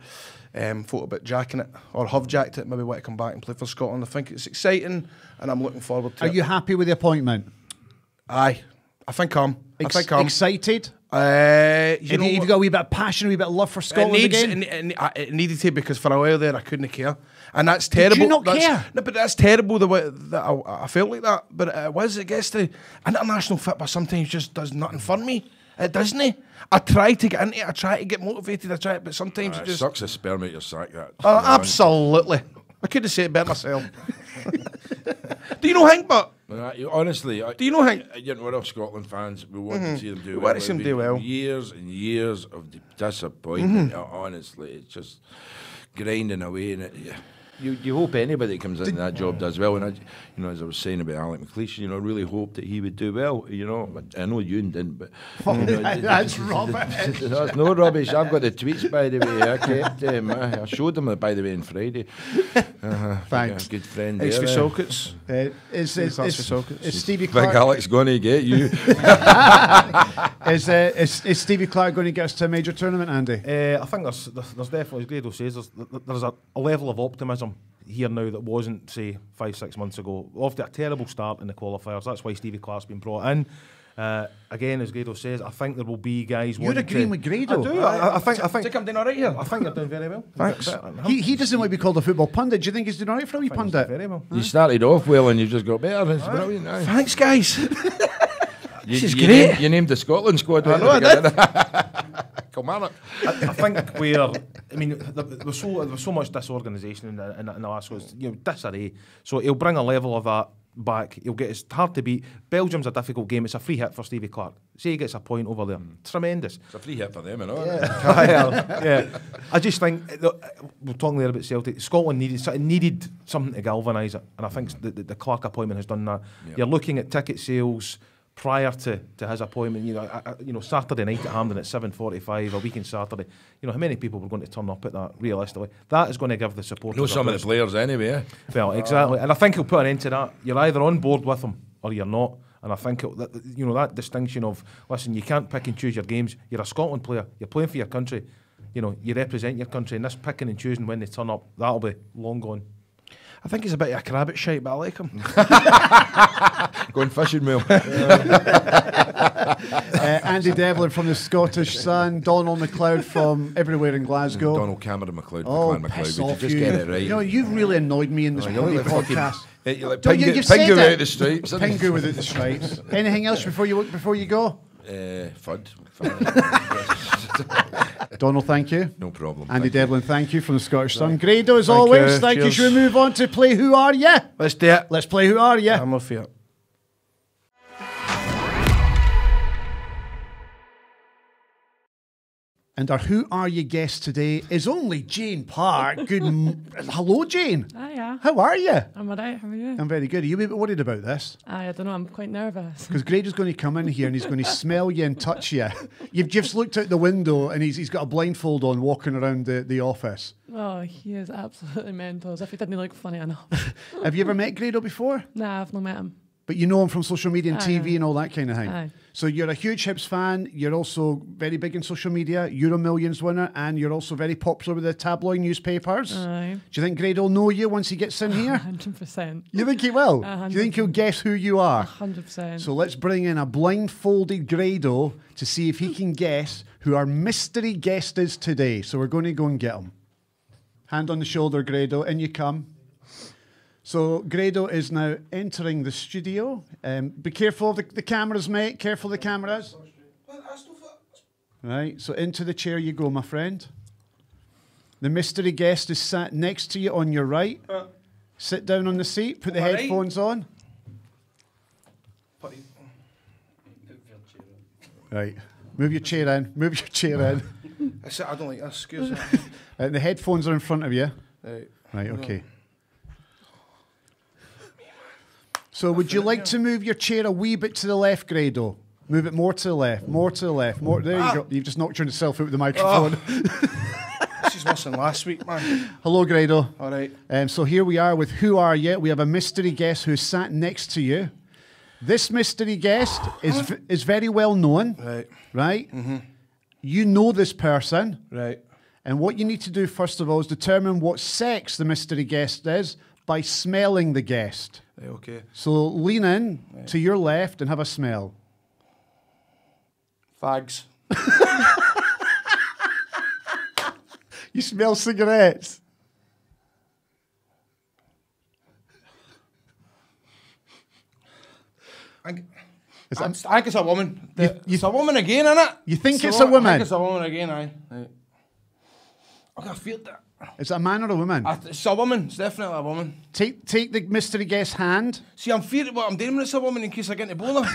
thought about jacking it, or have jacked it, maybe want to come back and play for Scotland. I think it's exciting, and I'm looking forward to it. Are you happy with the appointment? Aye. I think I'm. Excited? You know, you've got a wee bit of passion, a wee bit of love for Scotland again? It needed to, because for a while there I couldn't care. And that's terrible. Did you not care? No, but that's terrible the way that I felt like that. But it gets to international football sometimes just does nothing for me. It doesn't. I try to get into it, I try to get motivated, but sometimes it just sucks the sperm out your sack, that. Absolutely. I could have said it better myself. Do you know Hank, but honestly, do you know Hank? We're all Scotland fans. We want to see them do We well. want to see them do well. Years and years of disappointment. Honestly, it's just grinding away, and you hope anybody that comes in that job does well. And as I was saying about Alec McLeish, I really hoped that he would do well. I know Ewan didn't, but that's rubbish. That's no rubbish. I've got the tweets, by the way. I kept them. I showed them, by the way, on Friday. Thanks, good friend. It's for Sockets. Is Stevie Clarke? Big Alec's going to get you. Is Stevie Clarke going to get us to a major tournament, Andy? I think there's definitely, as Grado says, there's a level of optimism here now that wasn't, say, 5-6 months ago. After a terrible start in the qualifiers, that's why Stevie Clarke's been brought in. Again, as Grado says, I think there will be guys. You're agreeing with Grado? I do. I think I'm doing all right here. I think you're doing very well. Thanks. He doesn't want to be called a football pundit. Do you think he's doing all right for a wee pundit? Very well. You started off well and you just got better. It's brilliant. Aye. Thanks, guys. This is great. You named the Scotland squad. I know I did. Come on. I think there's so much disorganisation in the last was disarray. So he'll bring a level of that back. It's hard to beat. Belgium's a difficult game. It's a free hit for Stevie Clarke. Say he gets a point over there. Tremendous. It's a free hit for them, Yeah. I just think we're talking there about Celtic. Scotland needed something to galvanise it, and I think the Clarke appointment has done that. Yep. You're looking at ticket sales prior to his appointment. Saturday night at Hampden at 7:45, a weekend Saturday. How many people were going to turn up at that? Realistically, that is going to give the support. Know some of the players anyway. Well, exactly, and I think he'll put an end to that. You're either on board with him or you're not. And I think that distinction of, listen, you can't pick and choose your games. You're a Scotland player. You're playing for your country. You represent your country. And this picking and choosing when they turn up, that'll be long gone. I think he's a bit of a crabbit shite, but I like him. Going fishing, Will. Andy Devlin from the Scottish Sun, Donald Macleod from everywhere in Glasgow. Donald Cameron Macleod, piss McLeod. off just get it right. You've really annoyed me in this podcast. You're like Pingu without the stripes. Pingu without the stripes. Anything else before you go? Fud. Donald, thank you. No problem. Andy Devlin, thank you from the Scottish Sun. Grado, as always, thank you. Should we move on to play Who Are Ya? Let's do it. Let's play Who Are Ya? I'm off here. And our Who Are You guest today is only Jane Park. Hello, Jane. Hiya. How are you? I'm alright, how are you? I'm very good. Are you a bit worried about this? I don't know, I'm quite nervous. Because Grado's going to come in here and he's going to smell you and touch you. You've just looked out the window and he's got a blindfold on walking around the office. Oh, he is absolutely mental, as if he didn't look funny enough. Have you ever met Grado before? Nah, I've not met him. But you know him from social media and TV and all that kind of thing. Aye. So you're a huge Hibs fan. You're also very big in social media. Euro Millions winner, and you're also very popular with the tabloid newspapers. Aye. Do you think Grado will know you once he gets in here? 100%. You think he will? 100%. Do you think he'll guess who you are? 100%. So let's bring in a blindfolded Grado to see if he can guess who our mystery guest is today. So we're going to go and get him. Hand on the shoulder, Grado. In you come. So Grado is now entering the studio. Be careful of the cameras, mate. Careful of the cameras. Right, so into the chair you go, my friend. The mystery guest is sat next to you on your right. Sit down on the seat. Put the headphones on. Right, move your chair in. Move your chair in. I don't like this. Excuse me. The headphones are in front of you. Right, okay. So would you like to move your chair a wee bit to the left, Grado? Move it more to the left, more to the left, more. There you go. You've just knocked yourself out with the microphone. This is worse than last week, man. Hello, Grado. All right. So here we are with Who Are You? We have a mystery guest who's sat next to you. This mystery guest is very well known. Right. Right? You know this person. Right. And what you need to do, first of all, is determine what sex the mystery guest is by smelling the guest. Okay. So lean in to your left and have a smell. Fags. You smell cigarettes. I think it's a woman. It's a woman again, innit? You think it's a woman? I think it's a woman again, aye. I feel that. Is it a man or a woman? It's a woman. It's definitely a woman. Take the mystery guest hand. See, I'm fearing what I'm doing when it's a woman in case I get Ebola.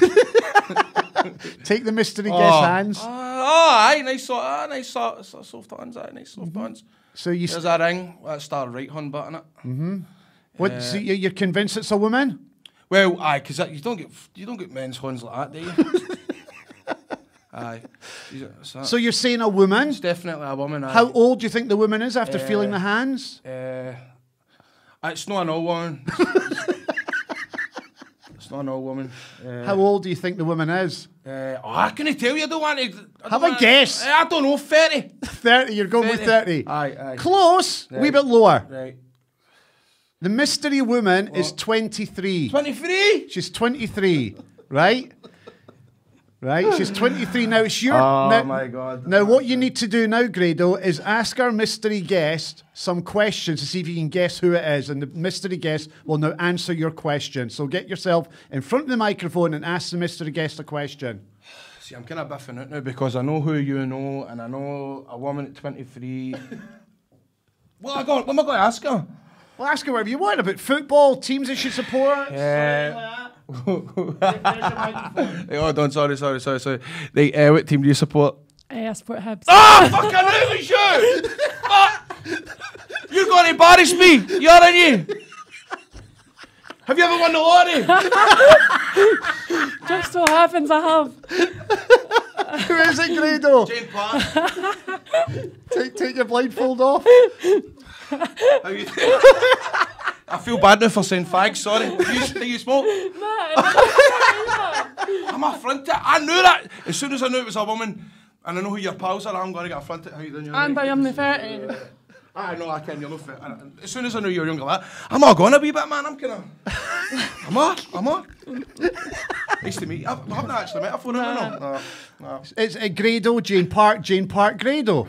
Take the mystery guest hands. Aye, nice soft hands. Aye, nice soft hands. So you. There's a ring. That's the right hand button. Mm-hmm. What? So you're convinced it's a woman? Well, aye, because you don't get men's hands like that, do you? Aye. So you're saying a woman? It's definitely a woman. Aye. How old do you think the woman is after feeling the hands? It's not an old woman. It's not an old woman. How old do you think the woman is? I can't tell you. I don't want to. Have a guess. I don't know. 30. 30. You're going with 30. Aye. Close. Right. A wee bit lower. Right. The mystery woman is 23. 23? She's 23. Right? Right? She's 23 now. It's your. Oh my God. Now, what you need to do now, Grado, is ask our mystery guest some questions to see if you can guess who it is. And the mystery guest will now answer your question. So get yourself in front of the microphone and ask the mystery guest a question. See, I'm kind of biffing out now because I know who you know and I know a woman at 23. What am I going to ask her? Well, ask her whatever you want about football, teams that she supports. Yeah. Hold on, sorry. Right, what team do you support? I support Hibs. Ah, fuck, I knew it was you! Fuck! You're going to embarrass me! You're in you! Have you ever won the lottery? Just so happens I have. Who is it, Grado? Jane Park. Take your blindfold off. How you I feel bad now for saying fags, sorry. Do you smoke? No, I'm affronted. I knew that. As soon as I knew it was a woman and I know who your pals are, I'm going to get affronted. How you doing? and I am the 30. I know I can, you're not fit. As soon as I knew you were younger like that, I'm all going a wee bit, man. I'm kind of... Am I? Nice to meet you. I haven't actually met her for no. It's Grado, Jane Park, Grado.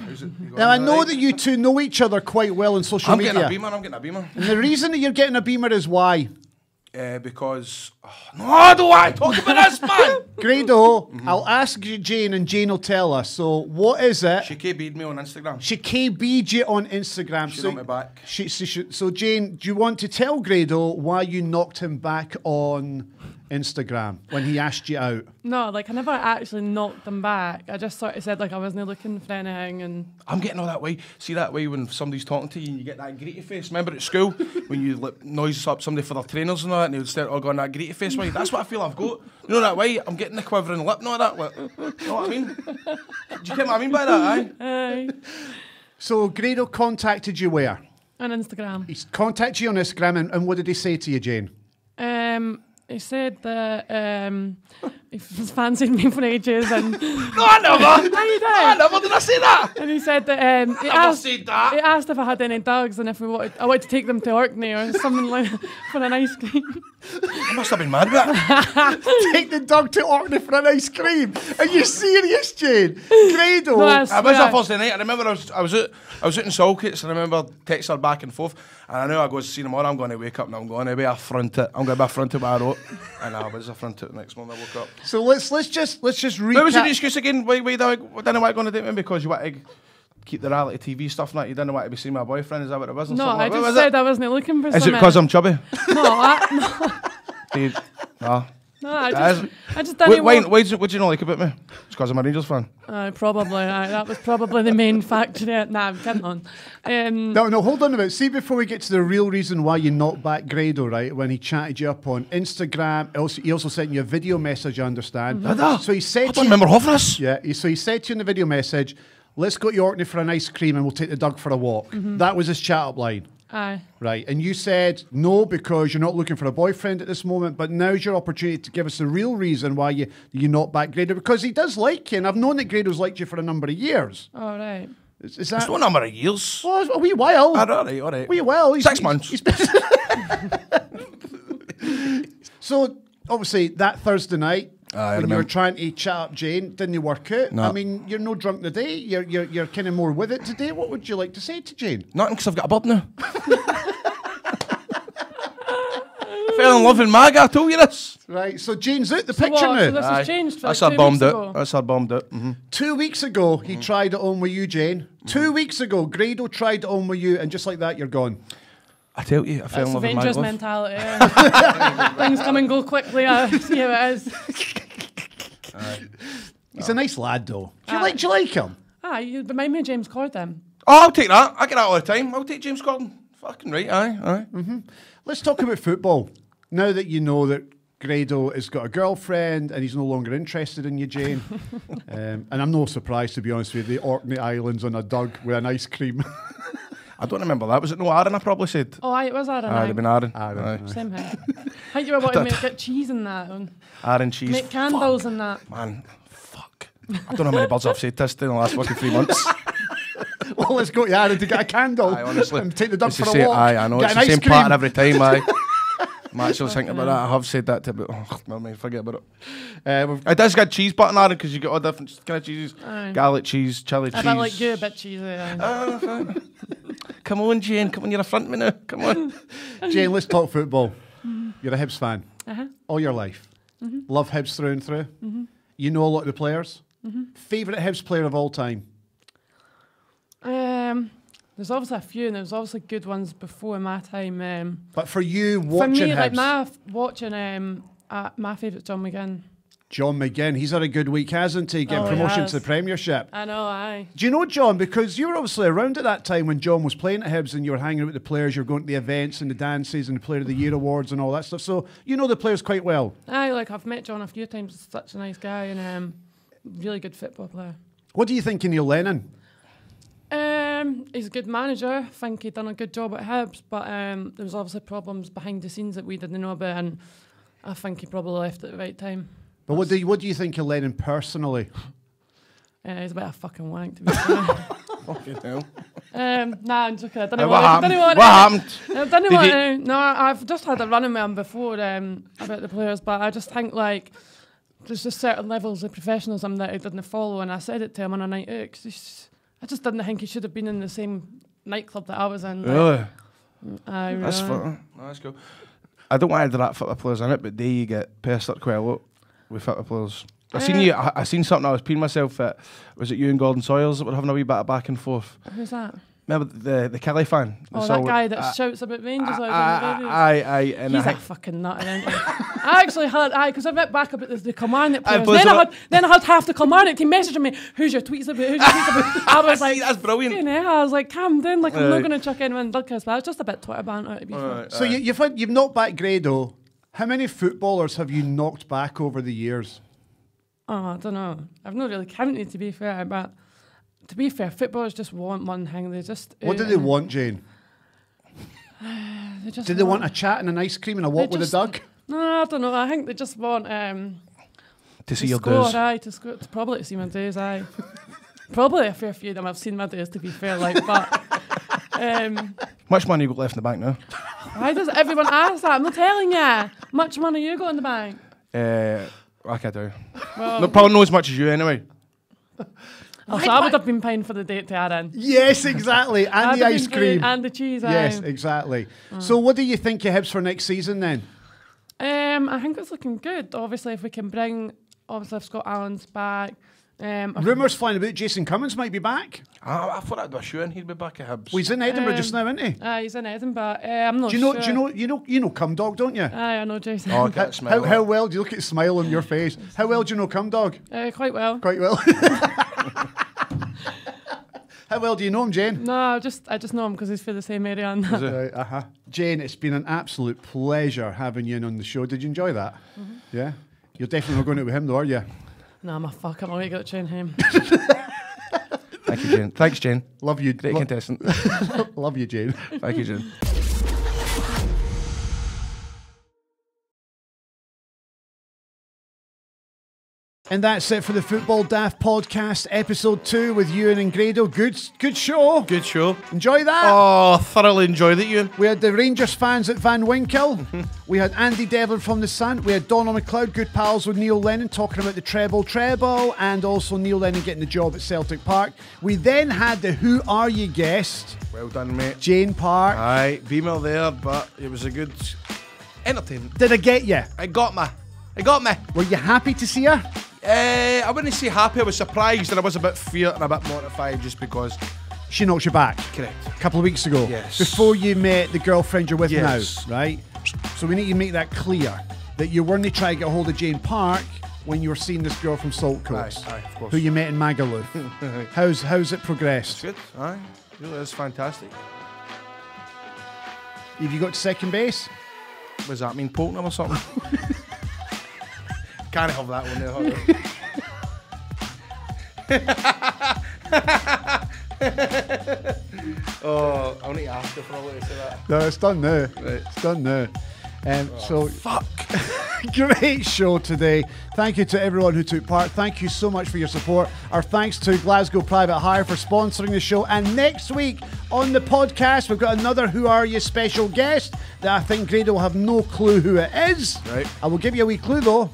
Now, I know that you two know each other quite well on social media. I'm getting a beamer. And the reason that you're getting a beamer is why? Because... no, I don't want to talk about this, man! Grado, I'll ask you, Jane, and Jane will tell us. So, what is it? She KB'd me on Instagram. She KB'd you on Instagram. She knocked me back. So, Jane, do you want to tell Grado why you knocked him back on Instagram when he asked you out? No, like I never actually knocked them back. I just sort of said like I wasn't looking for anything, and I'm getting all that way. See that way when somebody's talking to you and you get that greety face. Remember at school when you noise up somebody for their trainers and all that, and they would start all going that greety face way. That's what I feel I've got. You know that way. I'm getting the quivering lip and all that. Like, you know what I mean? Do you get what I mean by that? Aye. aye. So, Grado contacted you where? On Instagram. He's contacted you on Instagram, and what did he say to you, Jane? He said that he was fancying me for ages, and No, I never. I never did I say that. And he said that he said that. He asked if I had any dogs and if I wanted to take them to Orkney or something like for an ice cream. I must have been mad about it. Take the dog to Orkney for an ice cream. Are you serious, Jane? Grado. No, I was a Thursday night. I remember I was out in Saltcoats, and I remember texting her back and forth. And I knew I go to see them all. I'm going to wake up and I'm going to be affronted. I'm going to be affronted by what I wrote. And I was affronted the next morning I woke up. So let's just recap. What was the excuse again? Why didn't I going to date me? Because you want to keep the reality TV stuff and that. You didn't want to be seeing my boyfriend. Is that what it was? No, I just said I wasn't looking for something. Is it because I'm chubby? No, I just didn't want... What do you not like about me? It's because I'm a Rangers fan. Probably. That was probably the main factor there. Nah, I'm kidding on. No, hold on a minute. See, before we get to the real reason why you knocked back Grado, right, when he chatted you up on Instagram, he also sent you a video message, I understand. Mm-hmm. So he said I don't remember half of this. Yeah, so he said to you in the video message, let's go to Orkney for an ice cream and we'll take the dog for a walk. Mm-hmm. That was his chat-up line. Aye. Right, and you said no because you're not looking for a boyfriend at this moment, but now's your opportunity to give us the real reason why you knocked back Grado, because he does like you, and I've known that Grado's liked you for a number of years. All right. Is that It's no number of years. well, it's a wee while? All right. Wee while. 6 months. So obviously that Thursday night, Aye, I when you were remember. trying to chat up Jane, didn't work out. No. I mean, you're no drunk today. You're kind of more with it today. What would you like to say to Jane? Nothing, because I've got a bird now. Fell in love with Maga, I told you this. Right. So Jane's out the So picture what? So now. this has changed for That's like our 2 bombed weeks out. ago. That's our bombed out. 2 weeks ago, he tried it on with you, Jane. 2 weeks ago, Grado tried it on with you, and just like that, you're gone. I tell you, I fell That's in love with Avengers Maga. mentality. Things come and go quickly. I see how it is. He's a nice lad, though. Do you like him? You remind me of James Corden. Oh, I'll take that. I get that all the time. I'll take James Corden. Fucking right, aye. Let's talk about football. Now that you know that Grado has got a girlfriend and he's no longer interested in you, Jane. And I'm no surprised, to be honest with you, the Orkney Islands on a dug with an ice cream. I don't remember that. Was it no Aaron, I probably said? Oh, aye, it was Aaron. Aye, it'd been Aaron. Aaron. Aye. Same here. I think you were wanting me to get cheese in that one. Aaron cheese. Make candles and that. Man, fuck. I don't know how many birds I've said this to in the last fucking 3 months. Well, let's go to Aaron to get a candle Aye, honestly. and take the dog It's for the a same- walk. Aye, I know. Get It's an the ice same cream. pattern every time, aye. I'm actually thinking about that. I have said that to about... Oh, never mind, forget about it. It does get cheese button, Aaron, because you got all different kind of cheeses. Aye. Garlic cheese, chili cheese. A bit like you, a bit cheesy. Aye. Come on, Jane. Come on, you're a front man now. Come on. Jane, let's talk football. You're a Hibs fan Uh-huh. all your life. Love Hibs through and through. You know a lot of the players. Favourite Hibs player of all time? There's obviously a few, and there's obviously good ones before my time. But for you, For watching me, like Hibs, my favourite's John McGinn. John McGinn, he's had a good week, hasn't he? Getting Oh, he promotion has. to the Premiership. I know, aye. Do you know John? Because you were obviously around at that time when John was playing at Hibs and you were hanging out with the players, you were going to the events and the dances and the Player of the Year awards and all that stuff. So you know the players quite well. Aye, like I've met John a few times. He's such a nice guy and really good football player. What do you think of Neil Lennon? He's a good manager. I think he'd done a good job at Hibs, but there was obviously problems behind the scenes that we didn't know about, and I think he probably left at the right time. But what do you think of Lennon personally? He's a bit of a fucking wank, to be fair. Fucking hell. Nah, I'm joking. I don't know What happened? what What happened? I don't know Did what he- to. No, I've just had a run-in with him before about the players, but I just think like there's just certain levels of professionalism that he didn't follow, and I said it to him on a night out 'cause I just didn't think he should have been in the same nightclub that I was in. Like, Really? aye, That's really. fun. No, that's cool. I don't want to rat football players in it, but they get pestered quite a lot with football players. I seen you. I seen something. I was peeing myself at. Was it you and Gordon Soils that were having a wee bit of back and forth? Who's that? Remember the Kelly fan? Oh, that guy that shouts about Rangers. Aye, and He's I like fucking nut, isn't he? I actually had, because I read back about the Kilmarnock players. but Then I had half the Kilmarnock team messaging me, who's your tweets about, who's your tweets about? I was like, that's brilliant. you know, I was like, calm down, like I'm not going to chuck anyone Douglas, but I was just a bit Twitter banter to be fair. So you've knocked back Grado. How many footballers have you knocked back over the years? Oh, I don't know. I've not really counted, to be fair, but to be fair, footballers just want one thing. They just... What do they want, Jane? They just Do they want a chat and an ice cream and a walk with a duck? No, I don't know. I think they just want... to see your score, dues. aye, to score, probably to see my days, aye. Probably a fair few of them I've seen my days, to be fair, like, but... Much money you got left in the bank now? Why does everyone ask that? I'm not telling you. Much money you got in the bank? Like I do. Well, No, probably not as much as you anyway. oh, so I would have been paying for the date to Aaron. Yes, exactly. And I'd the have ice been paying- cream. and the cheese, Yes, aye. exactly. So what do you think of Hibs for next season then? I think it's looking good. Obviously, if we can bring... Obviously, if Scott Allen's back... Rumours flying about Jason Cummins might be back. I thought I'd do a shoe and he'd be back at Hibs. Well, he's in Edinburgh just now, isn't he? He's in Edinburgh. I'm not Do you know? sure. Do you know Cumdog, don't you? Aye, I know Jason. Oh, get smile. How well do you look at the smile on your face? How well do you know Cumdog? Quite well. Quite well. How well do you know him, Jane? No, I just know him because he's for the same area. And that. Right, Jane, it's been an absolute pleasure having you in on the show. Did you enjoy that? Yeah? You're definitely not going out with him though, are you? No, I'm a fuck. I'm away to train him. Thank you, Jane. Thanks, Jane. Love you. Great contestant. Love you, Jane. Thank you, Jane. And that's it for the Football Daft podcast, episode 2 with Ewen and Grado. Good show. Good show. Enjoy that. Oh, thoroughly enjoyed it, Ewan. We had the Rangers fans at Van Winkle. We had Andy Devlin from The Sun. We had Donald Macleod, good pals with Neil Lennon, talking about the Treble Treble, and also Neil Lennon getting the job at Celtic Park. We then had the Who Are You guest. Well done, mate. Jane Park. Aye, Beamer there, but it was a good entertainment. Did I get you? I got me. Were you happy to see her? I wouldn't say happy, I was surprised and I was a bit feared and a bit mortified just because... She knocked you back. Correct. A couple of weeks ago. Yes. Before you met the girlfriend you're with Yes. now, right? So we need to make that clear, that you weren't trying to get hold of Jane Park when you were seeing this girl from Salt Coast. Aye, of course. Who you met in Magaluf. How's it progressed? Good, aye. Really is fantastic. Have you got to second base? Does that mean Polton or something? Can't have that one there. Oh, I'll need to ask her for a way to say that. No, it's done now. Right. It's done now. Fuck. Great show today. Thank you to everyone who took part. Thank you so much for your support. Our thanks to Glasgow Private Hire for sponsoring the show. And next week on the podcast, we've got another Who Are You special guest that I think Grado will have no clue who it is. Right. I will give you a wee clue though.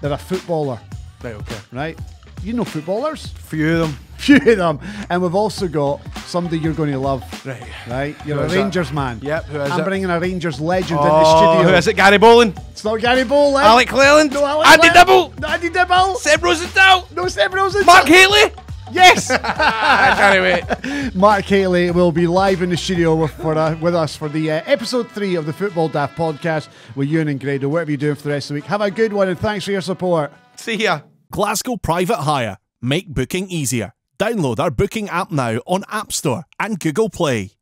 They're a footballer. Right, okay. Right? You know footballers? Few of them. Few of them. And we've also got somebody you're going to love. Right. Right? You're Who a is Rangers that? man. Yep, who is I'm it? bringing a Rangers legend in the Oh, studio. who is it? Gary Boland? It's not Gary Boland. Alec Leland? No, Alec Andy Leland. Dibble? No, Andy Dibble. Seb Rosenthal? No, Seb Rosenthal. Mark Haley? Yes. I can't wait. Mark Haley will be live in the studio with us for the episode 3 of the Football Daft podcast with Ewan and Grado. Whatever you're doing for the rest of the week, have a good one and thanks for your support. See ya. Glasgow Private Hire. Make booking easier. Download our booking app now on App Store and Google Play.